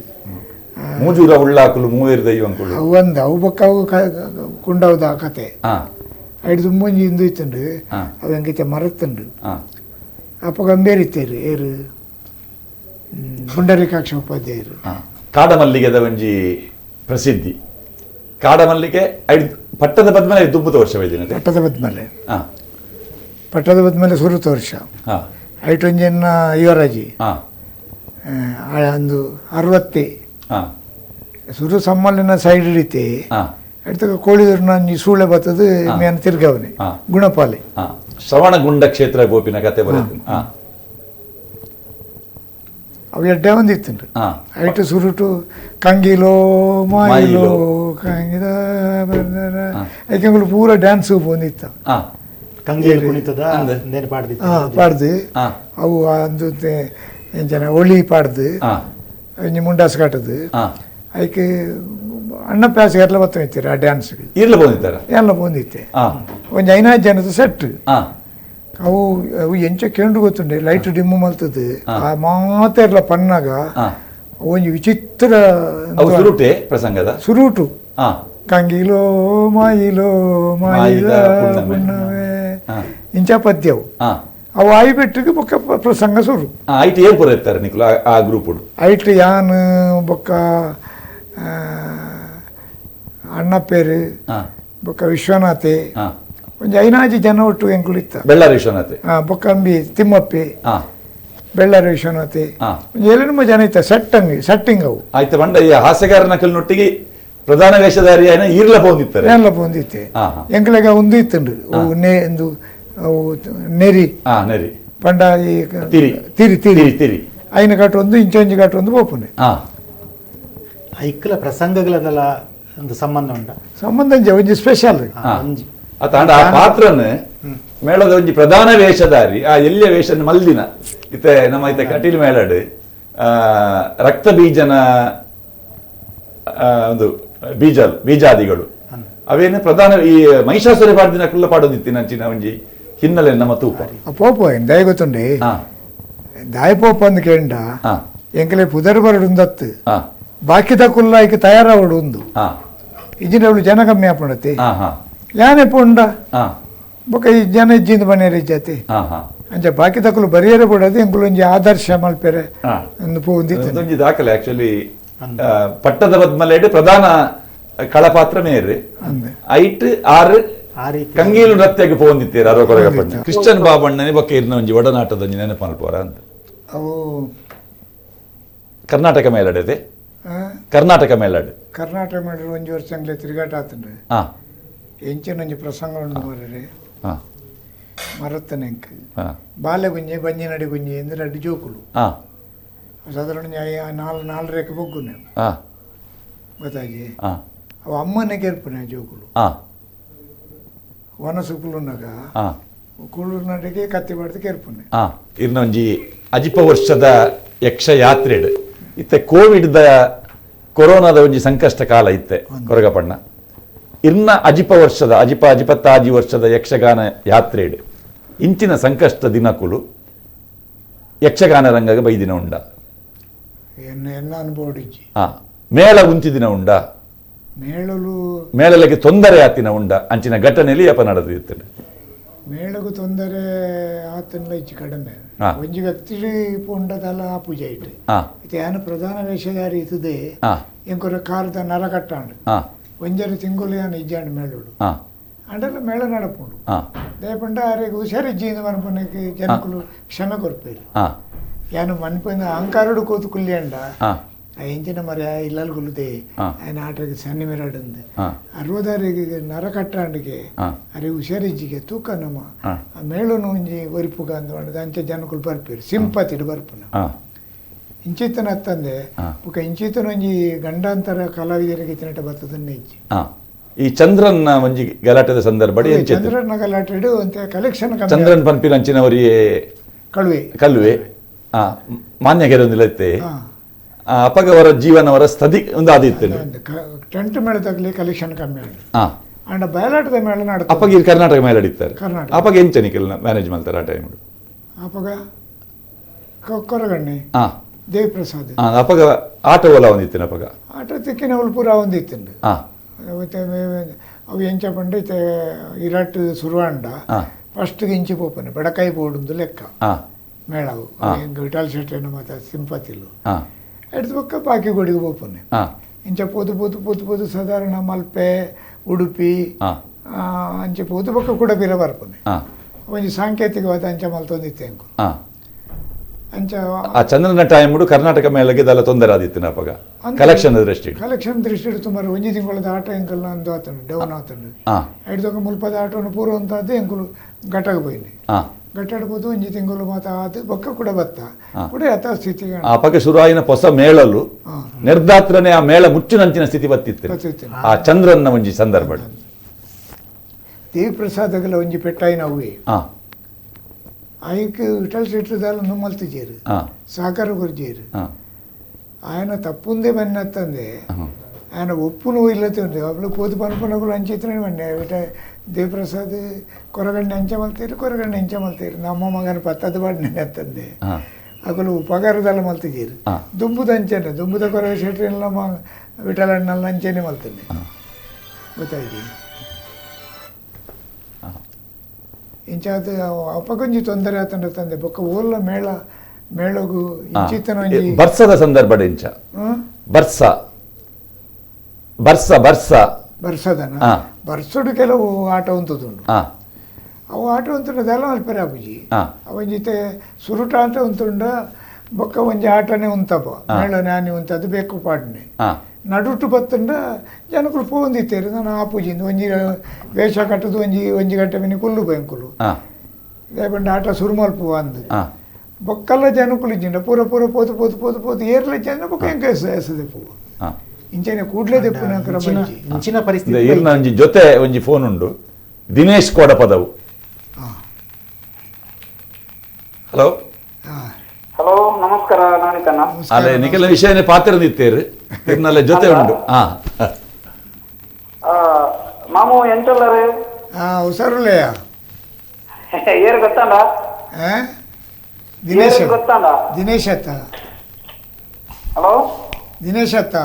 ಮೂಜೂರ ಉಳ್ಳಾಕಲು ಮೂವೇರು ದೈವ ಅವಂದು ಅವು ಬೊಕ್ಕ ಅವು ಕುಂಡವದ ಕತೆ ಐದು ತುಂಬೊಂಜಿ ಇಂದು ಇತ್ತಂಡು ಅವು ಹೆಂಗೈತೆ ಮರತ್ತಂಡು ಅಪ್ಪ ಗಂಭೀರಿತ್ತೇರು ಏರು ಪುಂಡರೀಕಾಕ್ಷ ಉಪಾಧ್ಯಾಯರು ಕಾಡಮಲ್ಲಿಗೆದ ಒಂಜಿ ಪ್ರಸಿದ್ಧಿ ಕಾಡಮಲ್ಲಿಗೆ ಪಟ್ಟದ ಬದ್ಮೇಲೆ ದುಬ್ಬುತ ವರ್ಷ ಪಟ್ಟದ ಬದ್ಮೇಲೆ ಸುರುತ ವರ್ಷ ಐಟೊಂಜನ್ನ ಯುವರಾಜಿ ಒಂದು 60 ಸುರು ಸಮ್ಮಲಿನ ಸೈಡ್ ಹಿಡಿತೆ ಅಡ್ತಕ ಕೋಳಿದೂರ್ನ ಸೂಳೆ ಬತ್ತದು ಮೇನ್ ತಿರ್ಗವನೆ ಗುಣಪಾಲೆ ಶ್ರವಣಗುಂಡ ಕ್ಷೇತ್ರ ಗೋಪಿನ ಕತೆ ಬರುತ್ತೆ ಅವು ಎಡ್ಡೆ ಒಂದಿತ್ತು ಐಟು ಸುರುಟು ಕಂಗಿಲೋ ಮಾಯಿಲೋ ಕಂಗಿದ ಯಾಕೆಂಗಳು ಪೂರ ಡ್ಯಾನ್ಸ್ ಬಂದಿತ್ತು ಪಾಡ್ದು ಅವು ಅಂದು ಜನ ಒಳಿ ಪಾಡ್ದು ಒಂಜಿ ಮುಂಡಾಸ್ ಕಾಟದು ಅದಕ್ಕೆ ಅಣ್ಣ ಪ್ಯಾಸ್ ಎಲ್ಲ ಬತ್ತೈತಿರ ಆ ಡ್ಯಾನ್ಸ್ಗೆ ಎಲ್ಲ ಬಂದಿತ್ತೆ ಒಂಜಿ 5 ಜನದ ಸೆಟ್ ಅವು ಅವು ಎಂಚ ಕೇಂದ್ರ ಗೊತ್ತುಂಡೆ ಲೈಟ್ ಡಿಮ್ಮು ಮಲ್ತದ್ದು ಆ ಮಾತೆರ್ಲ ಪನ್ನಾಗ ಒಂಜಿ ವಿಚಿತ್ರ ಅವು ಸುರುಟೆ ಪ್ರಸಂಗದ ಸುರುಟು ಹಾ ಕಂಗಿಲೋ ಮಾಯಿಲೋ ಮಾಯಿಲ ಪುಣ್ಣವೇ ಇಂಚ ಪದ್ಯವು ಹಾ ಅವು ಆಯ್ಬೆಟ್ಟಿಗೆ ಬೊಕ್ಕ ಪ್ರಸಂಗ ಸುರು ಐಟಿ ಏರ್ ಪುರ ಇರ್ತಾರೆ ನಿಖಿಲ್ ಆ ಗ್ರೂಪ್ ಐಟ್ ಯಾನ್ ಬೊಕ್ಕ ಅಣ್ಣಪ್ಪೇರು ಬೊಕ್ಕ ವಿಶ್ವನಾಥೆ ಒಂಜಿ ಐನಾಜಿ ಜನ ಒಟ್ಟು ಎಂಕುಲಿತ್ತ ಬೆಳ್ಳಾರಿ ವಿಶ್ವನಾಥ್ ಬೊಕ್ಕ ಅಂಬಿ ತಿಮ್ಮಪ್ಪೆ ಬೆಳ್ಳಾರಿ ವಿಶ್ವನಾಥೆ ಒಂಜಿ ಏಳೆನಮ ಜನ ಇತ್ತ ಸೆಟ್ಟಿಂಗ್ ಅವು ಆಯ್ತು ಬಂಡ ಈ ಹಾಸ್ಯಗಾರ ನಕಲ್ನೊಟ್ಟಿಗೆ ಪ್ರಧಾನ ವೇಷಧಾರಿ ಈರ್ಲ ಪೋಂದಿತ್ತಾರೆ ಎಲ್ಲ ಬಂದಿತ್ತೆ ಎಂಕ್ಲೆಗ ಒಂದು ಇತ್ತುಂಡು ಒಂದು ಅವು ನೆರಿ ನೆರಿ ಪಂಡ ಈ ತಿರಿ ತಿರಿ ತಿರಿ ತಿರಿ ಐನ ಕಟ್ಟು ಒಂದು ಇಂಚೊಂಜಿ ಕಟ್ಟು ಒಂದು ಪೋಪುನೆ ಐಕ್ಲ ಪ್ರಸಂಗಗಳದೆಲ್ಲ ಒಂದು ಸಂಬಂಧ ಉಂಟ ಸಂಬಂಧ ಒಂಜಿ ಸ್ಪೆಷಲ್ ಅತಾಂಡ ಆ ಪಾತ್ರನ ಮೇಳದ ಒಂಜಿ ಪ್ರಧಾನ ವೇಷಧಾರಿ ಆ ಎಲ್ಲಿಯ ವೇಷನ ಮಲ್ದಿನ ಇತ್ತೆ ನಮ್ಮ ಇತ್ತೆ ಕಟೀಲ್ ಮೇಳಡ್ ರಕ್ತ ಬೀಜನ ಒಂದು ಬೀಜಾದಿಗಳು ಅವೇನು ಪ್ರಧಾನ ಈ ಮಹಿಷಾಸುರ ಪಾಡ್ದಿನ ಕುಲ್ಲ ಪಾಡೋದಿತ್ತಿನ ಅಂಚಿನ ಒಂಜಿ ಹಿನ್ನೆಲೆ ನಮ್ಮ ತೂಪ ಪೋಪ ದಯ ಗೊತ್ತುಂಡೆ ದಾಯ ಪೋಪ ಅಂದ್ ಕೇಂಡ ಎಂಕಲೆ ಪುದರ್ ಬರಡು ಉಂದತ್ತು ಬಾಕಿದ ಕುಲ್ಲ ಐಕ್ ತಯಾರಾವಡು ಉಂದು ಇಜಿನವಳು ಜನ ಕಮ್ಮಿ ಆಪಣತೆ ಯಾನೆ ಪೋಂಡ ಬೊಕ ಈ ಜನ ಇಜ್ಜಿಂದ ಬನ್ನೇರ ಇಜ್ಜತೆ ಅಂಚ ಬಾಕಿ ತಕ್ಕಲು ಬರಿಯರೆ ಬಿಡೋದು ಎಂಕುಲು ಒಂಜಿ ಆದರ್ಶ ಮಲ್ಪೆರೆ ಒಂದು ಪೋಂದಿತ್ತು ಒಂಜಿ ದಾಖಲೆ ಆಕ್ಚುಲಿ ಪಟ್ಟದ ಬದ್ಮಲೆಡ್ ಪ್ರಧಾನ ಕಳಪಾತ್ರ ಮೇರೆ ಐಟ್ ಆರು ಕಂಗೀಲು ನೃತ್ಯಕ್ಕೆ ಪೋಂದಿತ್ತೀರ ಅರೋ ಕೊರಗಪ್ಪಣ್ಣ ಕ್ರಿಶ್ಚಿಯನ್ ಬಾಬಣ್ಣನೆ ಬೊಕ್ಕ ಇರ್ನ ಒಂಜಿ ಒಡನಾಟದ ಒಂಜಿ ನೆನಪು ಮಲ್ಪೋರ ಅಂತ ಅವು ಕರ್ನಾಟಕ ಮೇಲಡೆ ಕರ್ನಾಟಕ ಮೇಲಡ್ ಕರ್ನಾಟಕ ಮೇಲಡ್ ಒಂಜಿ ವರ್ಷ ತಿರುಗಾಟ ಆತಂಡ್ರೆ ಎಂಚಿನ ಒಂಜಿ ಪ್ರಸಂಗ ಉಂಡು ಮಾರರೆ ಮರತ್ತನೆಂಕ್ ಬಾಲೆ ಗುಂಜಿ ಬಂಜಿ ನಡಿ ಗುಂಜಿ ಎಂದ್ರೆ ಅಡ್ಡಿ ಜೋಕುಲು ಸಾಧಾರಣ ನಾಲ್ ರೇಖೆ ಬೊಗ್ಗುನೆ ಗೊತ್ತಾಗಿ ಅವು ಅಮ್ಮನೆ ಕೇರ್ಪುನೆ ಜೋಕುಲು ವನ ಸುಕುಲುನಾಗ ಕುಳೂರು ನಡಿಗೆ ಕತ್ತಿ ಬಾಡ್ದು ಕೇರ್ಪುನೆ ಇರ್ನೊಂಜಿ ಅಜಿಪ ವರ್ಷದ ಯಕ್ಷ ಯಾತ್ರೆಡ್ ಇತ್ತೆ ಕೋವಿಡ್ ಕೊರೋನಾದ ಒಂಜಿ ಸಂಕಷ್ಟ ಕಾಲ ಇತ್ತೆ ಕೊರಗಪಣ್ಣ ಇನ್ನ ಅಜಿಪ ವರ್ಷದ ಅಜಿಪತ್ತಾಜಿ ವರ್ಷದ ಯಕ್ಷಗಾನ ಯಾತ್ರೆಡ್ ಇಂಚಿನ ಸಂಕಷ್ಟ ದಿನಕುಲು ಯಕ್ಷಗಾನ ರಂಗಗ ಬೈದಿನ ಉಂಡ ಎಲ್ಲ ಅನುಭವ ಮೇಳ ಉಂತಿದಿನ ಉಂಡ ಮೇಳಲಿಗೆ ತೊಂದರೆ ಆತಿನ ಉಂಡ ಅಂಚಿನ ಘಟನೆಯಲ್ಲಿ ಯಪ ನಡೆದಿರ್ತದೆ ಮೇಳಗೂ ತೊಂದರೆ ಆತನ ಇಚ್ಚಿ ಕಡಿಮೆ ಒಂಜಿ ವ್ಯಕ್ತಿ ಪುಂಡದಲ್ಲ ಆ ಪೂಜೆ ಇಟ್ಟು ಇದು ಏನು ಪ್ರಧಾನ ವೇಷಧಾರಿ ಇತ್ತದೆ ಎಂಕೊರ ಕಾರದ ನರ ಕಟ್ಟಾಂಡು ಒಂಜರು ತಿಂಗಳು ಏನು ಇಜ್ಜಾಂಡು ಮೇಳುಡು ಅಂಡೆಲ್ಲ ಮೇಳ ನಡಪುಂಡು ದಯಪಂಡ ಆರೆಗೆ ಹುಷಾರಿಜ್ಜಿಂದ ಮನಪನಕ್ಕೆ ಜನಕುಲು ಕ್ಷಮೆ ಕೊರ್ಪೇರು ಏನು ಮನ್ಪಂದ ಅಹಂಕಾರಡು ಕೋತು ಕುಲ್ಯಂಡ ಎಂಚಿನ ಮರ ಇಲ್ಲಲ್ ಗುಲ್ದೆ ఆయన ಆಟಕ್ಕೆ ಸನ್ನಿ ಮೆರಾಡಂದು ಅರುವದಾರಿಗೆ ನರ ಕಟ್ಟಾಂಡಿಗೆ ಅರೆ ಹುಷಾರಿಜ್ಜಿಗೆ ತೂಕ ನಮ್ಮ ಆ ಮೇಳುನು ಒಂಜಿ ಒರಿಪುಗ ಅಂದ್ ಅಂಚೆ ಜನಕುಲು ಬರ್ಪೇರು ಸಿಂಪತಿಡು ಬರ್ಪುನ ಇಂಚಿತನ ಅತ್ತಂದೆ ಬುಕ್ಕ ಇಂಚಿತನ ಒಂಜಿ ಗಂಡಾಂತರ ಕಲಾವಿದರಿಗೆ ತಿನ್ನಟ ಬರ್ತದನ್ನೇ ಇಜ್ಜಿ ಈ ಚಂದ್ರನ್ ಒಂಜಿ ಗಲಾಟೆದ ಸಂದರ್ಭ ಚಂದ್ರನ ಗಲಾಟೆಡು ಅಂತ ಕಲೆಕ್ಷನ್ ಚಂದ್ರನ್ ಪಂಪಿನಂಚಿನವರಿಗೆ ಕಲ್ವೆ ಮಾನ್ಯಗೆರೆ ಒಂದಿಲ್ಲತ್ತೆ ಅಪಗ ಅವರ ಜೀವನ ಅವರ ಸ್ಥದಿ ಒಂದು ಆದಿತ್ತು ಟೆಂಟ್ ಮೇಳದಾಗಲಿ ಕಲೆಕ್ಷನ್ ಕಮ್ಮಿ ಅಂಡ ಬಯಲಾಟದ ಮೇಳ ನಾಡ ಅಪಗ ಇಲ್ಲಿ ಕರ್ನಾಟಕ ಮೇಳ ಹಿಡಿತಾರೆ ಅಪಗ ಎಂಚನಿಕಲ್ ಮ್ಯಾನೇಜ್ ಮಾಡ್ತಾರೆ ಆ ಟೈಮ್ ಅಪಗ ಕೊರಗಣ್ಣೆ ದೇವಿ ಪ್ರಸಾದ್ ಅಪಗ ಆಟ ಓಲ ಒಂದಿತ್ತು ಅಪಗ ಆಟ ತಿಕ್ಕಿನ ಪೂರ ಒಂದಿತ್ತು ಅವು ಎಂಚ ಪಂಡಿತ ಇರಾಟ್ ಸುರುವಾಂಡ ಫಸ್ಟ್ ಇಂಚಿ ಪೋಪನೆ ಬಡಕಾಯಿ ಬೋರ್ಡು ಲೆಕ್ಕ ಮೇಳವು ವಿಠಾಲ್ ಶೆಟ್ಟಿನ ಮತ್ತು ಸಿಂಪತಿಲು ಎಡ್ದು ಪಕ್ಕ ಬಾಕಿ ಗೊಡಿಗೆ ಪೋಪನೆ ಇಂಚ ಪೋದು ಪೋದು ಪೋದು ಪೋದು ಸಾಧಾರಣ ಮಲ್ಪೆ ಉಡುಪಿ ಅಂಚೆ ಪೋದು ಪಕ್ಕ ಕುಡಪಿರ ಬರ್ಪನೆ ಒಂಜಿ ಸಾಂಕೇತಿಕವಾದ ಅಂಚ ಮಲ್ತೊಂದಿತ್ತೆ ಅಂಕು ಅಂಚ ಆ ಚಂದ್ರನ ಟೈಮ್ ಕರ್ನಾಟಕ ಮೇಳಗೆ ಇದೆಲ್ಲ ತೊಂದರೆ ಆದಿತ್ತು ಅಪಗ ಕಲೆಕ್ಷನ್ ದೃಷ್ಟಿ ಸುಮಾರು ಒಂಜಿ ತಿಂಗಳದ ಆಟ ಎಂಕಲ್ ಅಂದು ಆತಂಡು ಡೌನ್ ಆತಂಡು ಐಡ್ದೊಕ್ಕ ಮುಲ್ಪದ ಆಟವನ್ನು ಪೂರ ಅಂತದ್ದು ಎಂಕುಲು ಘಟಕ ಹೋಯ್ನಿ ಘಟಾಡ್ಬೋದು ಒಂಜಿ ತಿಂಗಳು ಮಾತ ಅದು ಬೊಕ್ಕ ಕೂಡ ಬತ್ತ ಕೂಡ ಯಥಾಸ್ಥಿತಿ ಅಪಗ ಶುರುವಾಯಿನ ಹೊಸ ಮೇಳಲು ನಿರ್ದಾತ್ರನೇ ಆ ಮೇಳ ಮುಚ್ಚಿನಂಚಿನ ಸ್ಥಿತಿ ಬತ್ತಿತ್ತು ಆ ಚಂದ್ರನ ಒಂಜಿ ಸಂದರ್ಭ ದೇವಿ ಪ್ರಸಾದಗಲ ಒಂಜಿ ಪೆಟ್ಟಾಯಿನ ಅವ್ವೆ ಆಯ್ಕೆ ವಿಠಲ್ ಶೆಟ್ಟದಾಲ ಮಲ್ತಿಜೇರು ಸಹಕಾರ ಗುರ್ಜೇರು ఆయన తప్పుందే బన్నత్తందే ఆయన ఒప్పును ఇల్లతుంది అప్పుడు పోతు పనుకున్నప్పుడు అంచిత్రండి విట దేవప్రసాద్ కొరగండి అంచెమల్తీరు కొరగండి ఎంచెమల్తీరు ನಮ್ಮ ಮಗನ ಪತ್ತದ ಬಾಡ್ ನೆನೆತ್ತಂದೆ ಅಕಲು ಪಗಾರದಲ್ಲ ಮಲ್ತಿದ್ದೀರು ದುಂಬುದ ಅಂಚೆನೆ ದುಂಬುದ ಕೊರಗ ಶೆಟ್ರಿನ ವಿಠಲಣ್ಣಲ್ಲ ಅಂಚೆನೆ ಮಲ್ತಂದೆ ಗೊತ್ತಾಯ್ತು ಇಂಚಾದ ಅಪ್ಪಗೊಂಜಿ ತೊಂದರೆ ಆತಂಡ ತಂದೆ ಬೊಕ್ಕ ಓಲ್ಲ ಮೇಳಗು ಇಂಚಿತ್ತನ ಬರ್ಸದ ಸಂದರ್ಭ ಇಂಚ ಬರ್ಸದನ ಬರ್ಸೋಡು ಕೆಲವು ಆಟ ಉಂತುಂಡು ಅವು ಆಟ ಉಂತುಂಡದೆಲ್ಲ ಮಲ್ಪರೆ ಅಪ್ಪುಜಿ ಅವಂಜಿತೆ ಸುರುಟ ಆಟ ಉಂತುಂಡ ಬೊಕ್ಕ ಒಂಜಿ ಆಟನೇ ಉಂತಪ್ಪ ಮೇಳ ನಾನಿ ಉಂತದು ಬೇಕು ಪಾಡ್ನೆ ನಡುಟು ಬತ್ತಂಡ ಜನಕುಲು ಪೋಂದಿತ್ತೇರು ನಾನು ಆಪುಜಿಂದ ಒಂಜಿ ವೇಷ ಕಟ್ಟದು ಒಂಜಿ ಗಂಟೆ ಮಿನಿ ಕುಲ್ಲು ಬ್ಯಾಂಕುಲು ದೇಪಂಡ ಆಟ ಸುರುಮಲ್ಪು ಅಂದು ಬೊಕ್ಕಲ್ಲ ಜನಕುಲು ಇಜ್ಜಿಂಡ ಪೂರ ಪೋತು ಏರ್ಲ ಜನ ಬೊಕ್ಕ ಎಂಕ ಎಸದೆ ಪೂವ ಇಂಚನೆ ಕೂಡ್ಲೇ ದೆಪ್ಪುನ ಇಂಚಿನ ಪರಿಸ್ಥಿತಿ ಇರ್ನ ಒಂಜಿ ಜೊತೆ ಒಂಜಿ ಫೋನ್ ಉಂಡು ದಿನೇಶ್ ಕೊಡಪದವು. ಹಲೋ ಹಲೋ ನಮಸ್ಕಾರ ನಾನಿತನ ಅಲ್ಲೇ ನಿಖಿಲ ವಿಷಯನೇ ಪಾತ್ರದಿತ್ತೇರು ಇರ್ನಲ್ಲ ಜೊತೆ ಉಂಡು ಮಾಮು ಎಂಟಲ್ಲರು ಹುಷಾರುಲೆಯ ಏರು ಗೊತ್ತಾಂಡ ದಿನೇಶ್ ಗೊತ್ತಾಂಡ ದಿನೇಶ್ ಅತ್ತ ಹಲೋ ದಿನೇಶ್ ಅತ್ತ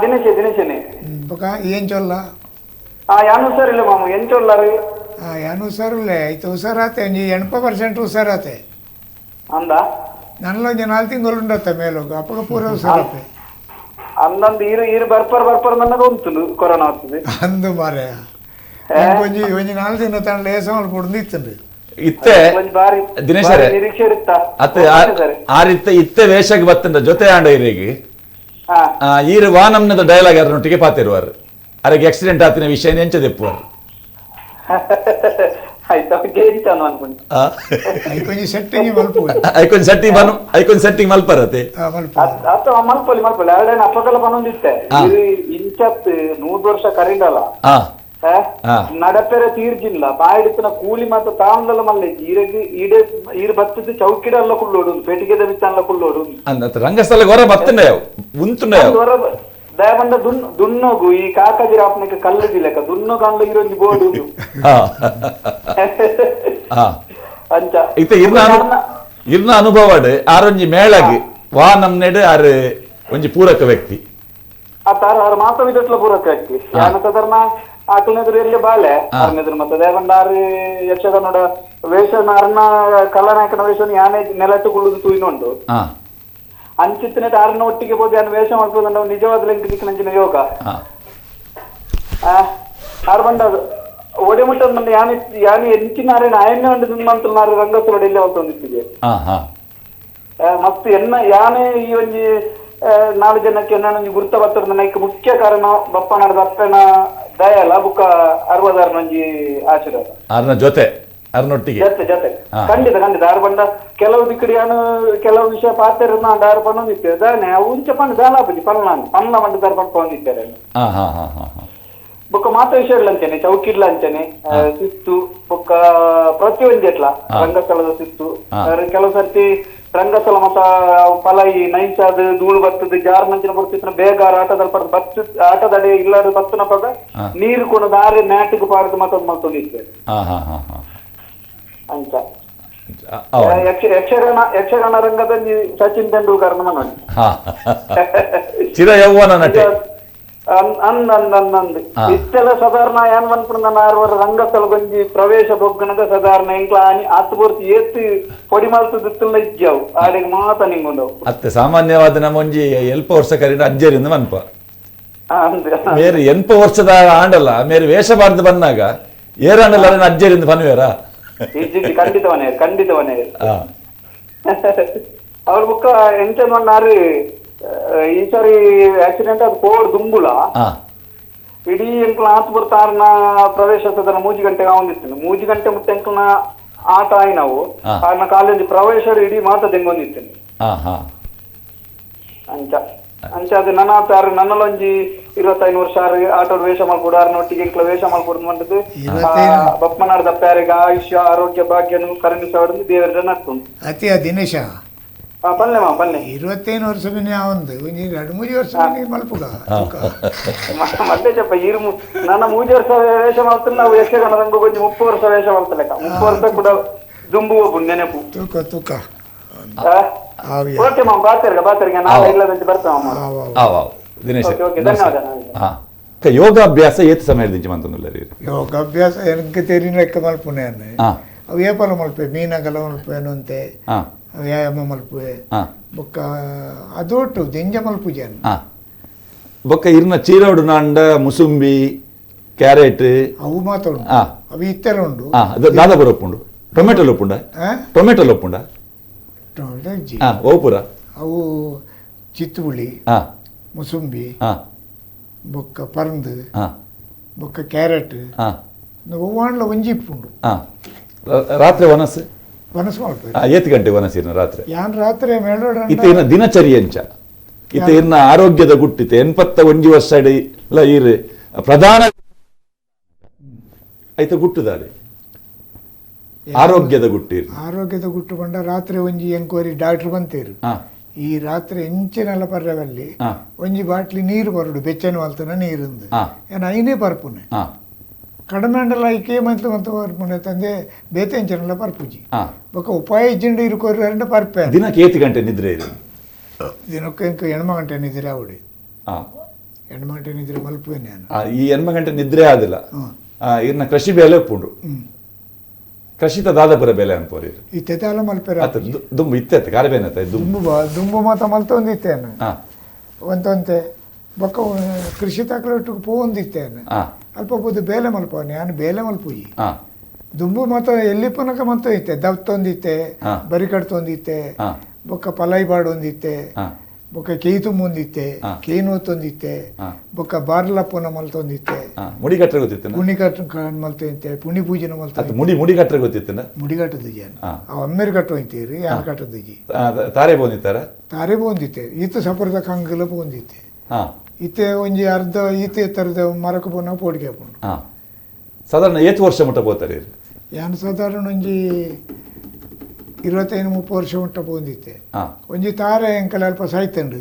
ದಿನೇಶನೇ ಬೊಕ ಏನ್ ಚೊಲ್ಲ ಯಾನು ಹುಷಾರಿಲ್ಲ ಮಾಮು ಎಂಟಲ್ಲರು ಯಾನು ಹುಷಾರುಲೆ ಆಯ್ತು ಹುಷಾರಾತೆ ಒಂಜಿ 80% ಹುಷಾರಾತೆ ಅಂದ ನನ್ಲ ಒಂಜಿ 4 ತಿಂಗಳು ಉಂಡತ್ತ ಮೇಲೋಗು ಅಪ್ಪಗ ಪೂರ ಹುಷಾರಾತೆ ಅಂದಂದು ಈರು ಬರ್ಪರ್ ನನ್ನದು ಉಂಟು ಕೊರೋನಾ ಆಗ್ತದೆ ಅಂದು ಮಾರೆಯ ಒಂಜಿ 4 ದಿನ ತಾಂಡ ಲೇಸಮಲ್ ಕೊಡ್ದಿತ್ತಂಡು ಇತ್ತೆ ಬಾರಿ ದಿನೇಶ್ ನಿರೀಕ್ಷೆ ಇರುತ್ತಾ ಆರಿತ್ತೆ ಇತ್ತೆ ವೇಷಕ್ಕೆ ಬತ್ತಂಡ ಜೊತೆ ಆಂಡ ಇರೇಗಿ ಈರು ವಾನಮ್ನದ ಡೈಲಾಗ್ ಅದರೊಟ್ಟಿಗೆ ಪಾತಿರುವರು ಅರೆಗೆ ಆಕ್ಸಿಡೆಂಟ್ ಆತಿನ ವಿಷಯ ಎಂಚದೆಪ್ಪುವರು ಐಕೊಂಜಿ ಸೆಟ್ಟಿಂಗ್ ಮಲ್ಪು ಐಕೊಂಜಿ ಸೆಟ್ಟಿಂಗ್ ಮಲ್ಪರತೆ ಮಲ್ಪೊಲಿ ಎರಡೇನು ಅಪ್ಪಗೆಲ್ಲ ಬಂದಿತ್ತೆ ಇಂಚತ್ 100 ವರ್ಷ ಕರಿಂಡಲ್ಲ ನಡಪೆರೆ ತೀರ್ಜಿಲ್ಲ ಬಾಯಿಡಿತನ ಕೂಲಿ ಮಾತ್ರ ತಾಂಡಲ್ಲ ಮಲ್ಲೆ ಈಡೆ ಬತ್ತದ ಚೌಕಿಡಲ್ಲ ಕುಳ್ಳೋಡು ಪೇಟಿಗೆದ ಬಿತ್ತಲ್ಲ ಕುಳ್ಳೋಡು ರಂಗಸ್ಥಳ ಹೊರ ಬತ್ತಂಡ ಉಂತುಂಡ ದಯಬಂಡ ದುನ್ನೋಗು ಈ ಕಾಕಜಿರಾಪ್ನಕ್ಕೆ ಕಲ್ಲದಿಲ್ಲಕ ದುನ್ನೋಗಂಡ ಇರೊಂದು ಬೋರ್ಡು ಅಂಚ ಇತ್ತ ಇರ್ನ ಅನುಭವಡ್ ಆರೊಂಜಿ ಮೇಳಗ್ ವಾ ನಮ್ನೆಡ್ ಆರ್ ಒಂಜಿ ಪೂರಕ ವ್ಯಕ್ತಿ ಆತಾರ ಮಾತವಿದಟ್ಲ ಪೂರಕ ವ್ಯಕ್ತಿ ಯಾನ ಸಾಧಾರಣ ಆಕಲ್ನೆದುರು ಎಲ್ಲಿ ಬಾಳೆ ಅರ್ನೆದುರು ಮತ್ತೆ ದಯಬಂಡ ಆರು ಯಕ್ಷಗಾನೋಡ ವೇಷನ ಅರ್ನ ಕಲಾನಾಯಕನ ವೇಷನ ಯಾನೆ ನೆಲಟ್ಟುಕೊಳ್ಳುದು ತೂಯಿನುಂಡು ಅಂಚಿತ್ತಿನ ಆರನ ಒಟ್ಟಿಗೆ ಹೋಗಿ ನಾನು ವೇಷ ಮಾಡ್ಬೋದು ನಾವು ನಿಜವಾದ ಲೆಂಕಿನ ಯೋಗ ಆರು ಬಂಡ ಒಡೆ ಮುಟ್ಟ ಬಂದು ಯಾನಿ ಎಂಚಿನಾರೇನ ಆಯನ್ನೇ ಒಂದು ಮಂತ್ನಾರು ರಂಗಸ್ಥಳ ಇಲ್ಲಿ ಹೊಂದಿತ್ತಿಗೆ ಮತ್ತು ಯಾನೇ ಈ ಒಂಜಿ 4 ಜನಕ್ಕೆ ನಾನು ಗುರುತ ಬರ್ತದ ನನಗೆ ಮುಖ್ಯ ಕಾರಣ ಬಪ್ಪನಾಡ ದಪ್ಪನ ದಯಲ್ಲ ಬುಕ್ಕ 60 ಒಂಜಿ ಆಶೀರ್ವಾದ ಆರ್ನ ಜೊತೆ ಅರ್ನೊಟ್ಟಿಗೆ ಜೊತೆ ಖಂಡಿತ ಆರು ಬಂಡ ಕೆಲವು ದಿಕ್ಕಡಿಯಾನು ಕೆಲವು ವಿಷಯ ಪಾತ್ರ ಡಾರು ಪನ್ನೊಂದಿತ್ತೇವೆ ದಾನೆ ಉಂಚ ಪಂಡ ದಾಲಾಪಜಿ ಪನ್ನ ಮಂಡ ದಾರ ಪಂಡ ಪೊಂದಿತ್ತೇವೆ ಬೊಕ್ಕ ಮಾತ ವಿಷಯಗಳು ಅಂಚನೆ ಚೌಕಿಡ್ಲ ಅಂಚನೆ ಶಿಸ್ತು ಬೊಕ್ಕ ಪ್ರತಿಯೊಂದು ಎಟ್ಲ ರಂಗಸ್ಥಳದ ಶಿಸ್ತು ಕೆಲವು ಸರ್ತಿ ರಂಗಸ್ಥಳ ಮತ್ತ ಪಲೈ ನೈಸಾದ ಧೂಳು ಬರ್ತದ ಜಾರ್ ಮಂಚಿನ ಬರ್ತಿತ್ತು ಬೇಗ ಆಟದಲ್ಲಿ ಆಟದಡೆ ಇಲ್ಲಾದ ಬತ್ತನ ಪದ ನೀರು ಕೊಡ ದಾರಿ ಮ್ಯಾಟಿಗೆ ಪಾಡ್ದು ಮತ್ತೊಂದು ಮಲ್ತೊಂದಿತ್ತೇವೆ ಅಂಚ ಯಕ್ಷಗಾನ ರಂಗದಲ್ಲಿ ಸಚಿನ್ ತೆಂಡೂಲ್ಕರ್ ನೋಡಿ ಚಿರ ಯೌವನ ನಟಿ ಅಂದ್ ಇಷ್ಟೆಲ್ಲ ಸಾಧಾರಣ ಏನ್ ಅನ್ಕೊಂಡು ನನ್ನ 6 ರಂಗಸ್ಥಳ ಬಂದಿ ಪ್ರವೇಶ ಬೊಗ್ಗನಗ ಸಾಧಾರಣ ಎಂಕ್ಲ ಹತ್ತು ಬರ್ತಿ ಏತ್ ಪೊಡಿ ಮಲ್ತದಿತ್ತಲ್ಲ ಇಜ್ಜಾವು ಆಡಿಗೆ ಮಾತ ನಿಂಗೊಂಡವು ಅತ್ತೆ ಸಾಮಾನ್ಯವಾದ ನಮ್ಮ ಒಂಜಿ ಎಲ್ಪ ವರ್ಷ ಕರೀನ ಅಜ್ಜರಿಂದ ಮನ್ಪ ಮೇರೆ ಎನ್ಪ ವರ್ಷದ ಆಂಡಲ್ಲ ಮೇರೆ ವೇಷ ಬಾರ್ದು ಬಂದಾಗ ಏರಾಂಡಲ್ಲ ಅಜ್ಜರಿಂದ ಬನ್ವೇರ ಖಂಡಿತವನೇ ಅವ್ರ ಬುಕ್ಕ ಎಂಚ ಮಣ್ಣಾರು ಈ ಸಾರಿ ಆಕ್ಸಿಡೆಂಟ್ ಅದು ಕೋಡ್ ದುಂಬುಳ ಇಡೀ ಎಂಕ್ಲ ಆತ್ ಬರ್ತಾರನ ಪ್ರವೇಶ ಸದನ 3 ಗಂಟೆಗೆ ಆವಂದಿತ್ತು 3 ಗಂಟೆ ಮತ್ತೆ ಎಂಕ್ಲನ ಆಟ ಆಯ್ ನಾವು ಆರ್ನ ಕಾಲೇಜ್ ಪ್ರವೇಶ ಇಡೀ ಮಾತ ತೆಂಗೊಂದಿತ್ತೇನೆ ಅಂಚ ಅದು ನನ್ನಲ್ಲೊಂಜಿ 25 ವರ್ಷ ಆಟೋಡ್ ವೇಷ ಮಾಡ್ಕೊಡು ಆರ್ನೊಟ್ಟಿಗೆ ಎಂಕ್ಲ ವೇಷ ಮಾಡ್ಕೊಡು ಮಂಟದು ಬಪ್ಪನಾಡ್ದ ಪ್ಯಾರಿಗೆ ಆಯುಷ್ಯ ಆರೋಗ್ಯ ಭಾಗ್ಯನು ಕರುಣಿಸವಡನ್ನು ದೇವರ ನಡ್ತುಂಟು ಅತಿಯ ದಿನೇಶ ಪಲ್ಲೆ ಮಾ ಪಲ್ಲೆ 21 ವರ್ಷ ಬಿನಿ ಅವಂದು ಒಂಜಿ 2-3 ವರ್ಷ ಬಿನಿ ಮಲ್ಪುಗ ಮತ್ತೆ ಚಪ್ಪ ನನ್ನ 3 ವರ್ಷ ವೇಷ ಮಾಡ್ತಾರೆ ನಾವು ಯಕ್ಷಗಾನದಂಗ ಕೊಂಚ 30 ವರ್ಷ ವೇಷ ಮಾಡ್ತಲೆ 30 ವರ್ಷ ಕೂಡ ದುಂಬುವ ನೆನಪು ತೂಕ ಓಕೆ ಮಾಮ್ ಬಾತರ್ಗ ನಾಳೆ ಇಲ್ಲದಂತೆ ಬರ್ತಾವ ದಿನೇಶ್ ಓಕೆ ಧನ್ಯವಾದ ಹಾ ಯೋಗಾಭ್ಯಾಸ ಏತ್ ಸಮಯದಿಂಚಿ ಮಂತೊಂದುಲ್ಲೆರ್ ಯೋಗಾಭ್ಯಾಸ ಎನಕ್ಕೆ ತೆರಿನ ಲೆಕ್ಕ ಮಲ್ಪುನೆ ಅವು ಏಪಲ ಮಲ್ಪೆ ಮೀನಗಲ ಮಲ್ಪೇನು ಅಂತೆ ವ್ಯಾಯಾಮ ಮಲ್ಪುವೆ ಬೊಕ್ಕ ಅದೊಟ್ಟು ದೆಂಜ ಮಲ್ಪುಜೆ ಬೊಕ್ಕ ಇರ್ನ ಚೀರೋಡು ನಾಂಡ ಮುಸುಂಬಿ ಕ್ಯಾರೆಟ್ ಅವು ಮಾತಾಡು ಅವು ಇತ್ತೆಲ್ಲ ಉಂಡು ದಾದಾಪುರ ಒಪ್ಪುಂಡು ಟೊಮೆಟೊಲ್ ಒಪ್ಪುಂಡ ಟೊಮೆಟೊಲ್ ಒಪ್ಪುಂಡ ಓಪುರ ಅವು ಚಿತ್ತುಗುಳಿ ಮುಸುಂಬಿ ಬೊಕ್ಕ ಪರಂದು ಬೊಕ್ಕ ಕ್ಯಾರೆಟ್ ಒವ್ವಾಂಡ್ಲ ಒಂಜಿ ಇಪ್ಪುಂಡು ರಾತ್ರಿ ವನಸ್ ಮಲ್ಪೆ ಏತ್ ಗಂಟೆ ವನಸಿನ ರಾತ್ರಿ ಯಾನ್ ರಾತ್ರಿ ಮೇಳೋಡ ಇತ್ತ ದಿನಚರ್ಯ ಎಂಚ ಇತ್ತ ಇನ್ನ ಆರೋಗ್ಯದ ಗುಟ್ಟಿತೆ 81 ವರ್ಷ ಇರು ಪ್ರಧಾನ ಐತ ಗುಟ್ಟುದಾರೆ ಆರೋಗ್ಯದ ಗುಟ್ಟು ಬಂಡ ರಾತ್ರಿ ಒಂಜಿ ಎಂಕ್ವೈರಿ ಡಾಕ್ಟರ್ ಬಂತೇರು ಈ ರಾತ್ರಿ ಎಂಚಿನಲ್ಲ ಪರ್ರವಲ್ಲಿ ಒಂಜಿ ಬಾಟ್ಲಿ ನೀರು ಬರುಡು ಬೆಚ್ಚನ ಮಲ್ತನ ನೀರುಂದು ಏನ ಐನೇ ಪರ್ಪುನೆ ಕಡಿಮೆ ಅಂಡಲ್ಲ ಐಕೆ ಮಂತ್ ಪರ್ಪುನೆ ತಂದೆ ಬೇತೆ ಎಂಚಿನಲ್ಲ ಪರ್ಪುಜಿ ಬೊಕ್ಕ ಉಪಾಯ ಇಜ್ಜಿಂಡು ಇರುಕೋರಿ ಅಂಡ ಪರ್ಪೆ ದಿನಕ್ಕೆ 8 ಗಂಟೆ ನಿದ್ರೆ ಇದೆ ದಿನಕ್ಕೆ ಎಂಕ 8 ಗಂಟೆ ನಿದ್ರೆ ಅವಡಿ 8 ಗಂಟೆ ನಿದ್ರೆ ಮಲ್ಪುವೆ ನಾನು ಈ 8 ಗಂಟೆ ನಿದ್ರೆ ಆದಿಲ್ಲ ಇರ್ನ ಕೃಷಿ ಬೇಲೆ ಉಪ್ಪುಂಡು ಕೃಷಿತ ದಾದಾಪುರ ಬೇಲೆ ಅನ್ಪೋರಿ ಇತ್ತೆಲ್ಲ ಮಲ್ಪೆರ ದುಂಬು ಇತ್ತೆ ಕಾರಬೇನತ್ತ ದುಂಬು ಮಾತ ಮಲ್ತೊಂದಿತ್ತೇನು ಒಂತೊಂತೆ ಬೊಕ್ಕ ಕೃಷಿ ತಕ್ಲೊಟ್ಟು ಪೋಂದಿತ್ತೇನು ಅಲ್ಪ ಬುದ್ದು ಬೇಲೆ ಮಲ್ಪವನೆ ನಾನು ಬೇಲೆ ಮಲ್ಪುಯಿ ದುಂಬು ಮಾತ ಎಲ್ಲಿ ಪುನಕ ಮತ್ತ ಇತ್ತೆ ದವ್ತೊಂದಿತ್ತೆ ಬರಿಕಡ್ ತೊಂದಿತ್ತೆ ಬೊಕ್ಕ ಪಲೈ ಬಾಡ್ ಒಂದಿತ್ತೆ ಬೊಕ್ಕ ಕೇಯಿ ತುಂಬೊಂದಿತ್ತೆ ಕೇಯಿ ನೋತೊಂದಿತ್ತೆ ಬೊಕ್ಕ ಬಾರ್ಲಪ್ಪನ ಮಲ್ತೊಂದಿತ್ತೆ ಮುಡಿಗಟ್ರೆ ಗೊತ್ತಿತ್ತು ಪುಣಿಕಟ್ ಮಲ್ತೊಂದಿತ್ತೆ ಪುಣಿ ಪೂಜೆನ ಮಲ್ತ ಮುಡಿಗಟ್ರೆ ಗೊತ್ತಿತ್ತು ಮುಡಿಗಟ್ಟದಿಜಿ ಅವು ಅಮ್ಮೇರು ಕಟ್ಟೊಂತೀರಿ ಯಾರು ಕಟ್ಟದಿಜಿ ತಾರೆ ಬೋಂದಿತ್ತಾರ ತಾರೆ ಬೋಂದಿತ್ತೆ ಈತ ಸಪರದ ಕಂಗಲ ಬೋಂದಿತ್ತೆ ಇತ್ತೆ ಒಂಜಿ ಅರ್ಧ ಈತೆ ತರದ ಮರಕ ಪೋನ ಪೋಡಿಗೆ ಪೋಂಡು ಸಾಧಾರಣ 8 ವರ್ಷ ಮುಟ್ಟ ಬೋತಾರೆ ಯಾನ್ ಸಾಧಾರಣ ಒಂಜಿ 25-30 ವರ್ಷ ಮುಟ್ಟ ಬೋಂದಿತ್ತೆ ಒಂಜಿ ತಾರೆ ಎಂಕಲ್ ಅಲ್ಪ ಸಾಯ್ತಂಡು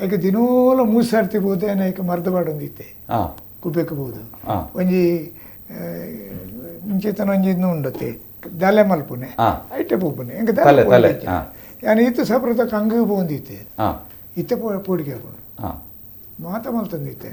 ಐಕೆ ದಿನೋಲ 3 ಸರ್ತಿ ಬೋದೇನ ಐಕೆ ಮರ್ದ ಬಾಡೊಂದಿತ್ತೆ ಕುಬೇಕಬಹುದು ಒಂಜಿ ಮುಂಚಿತನ ಒಂಜಿ ಇನ್ನು ಉಂಡತ್ತೆ ದಲೆ ಮಲ್ಪುನೆ ಐಟೆ ಪೋಪುನೆ ಎಂಕ ದಲೆ ಯಾನ್ ಈತ ಸಪರದ ಕಂಗ ಬೋಂದಿತ್ತೆ ಇತ್ತೆ ಪೋಡಿಗೆ ಪೋಂಡು ಮಾತ ಮಲ್ತಂದಿತ್ತೆ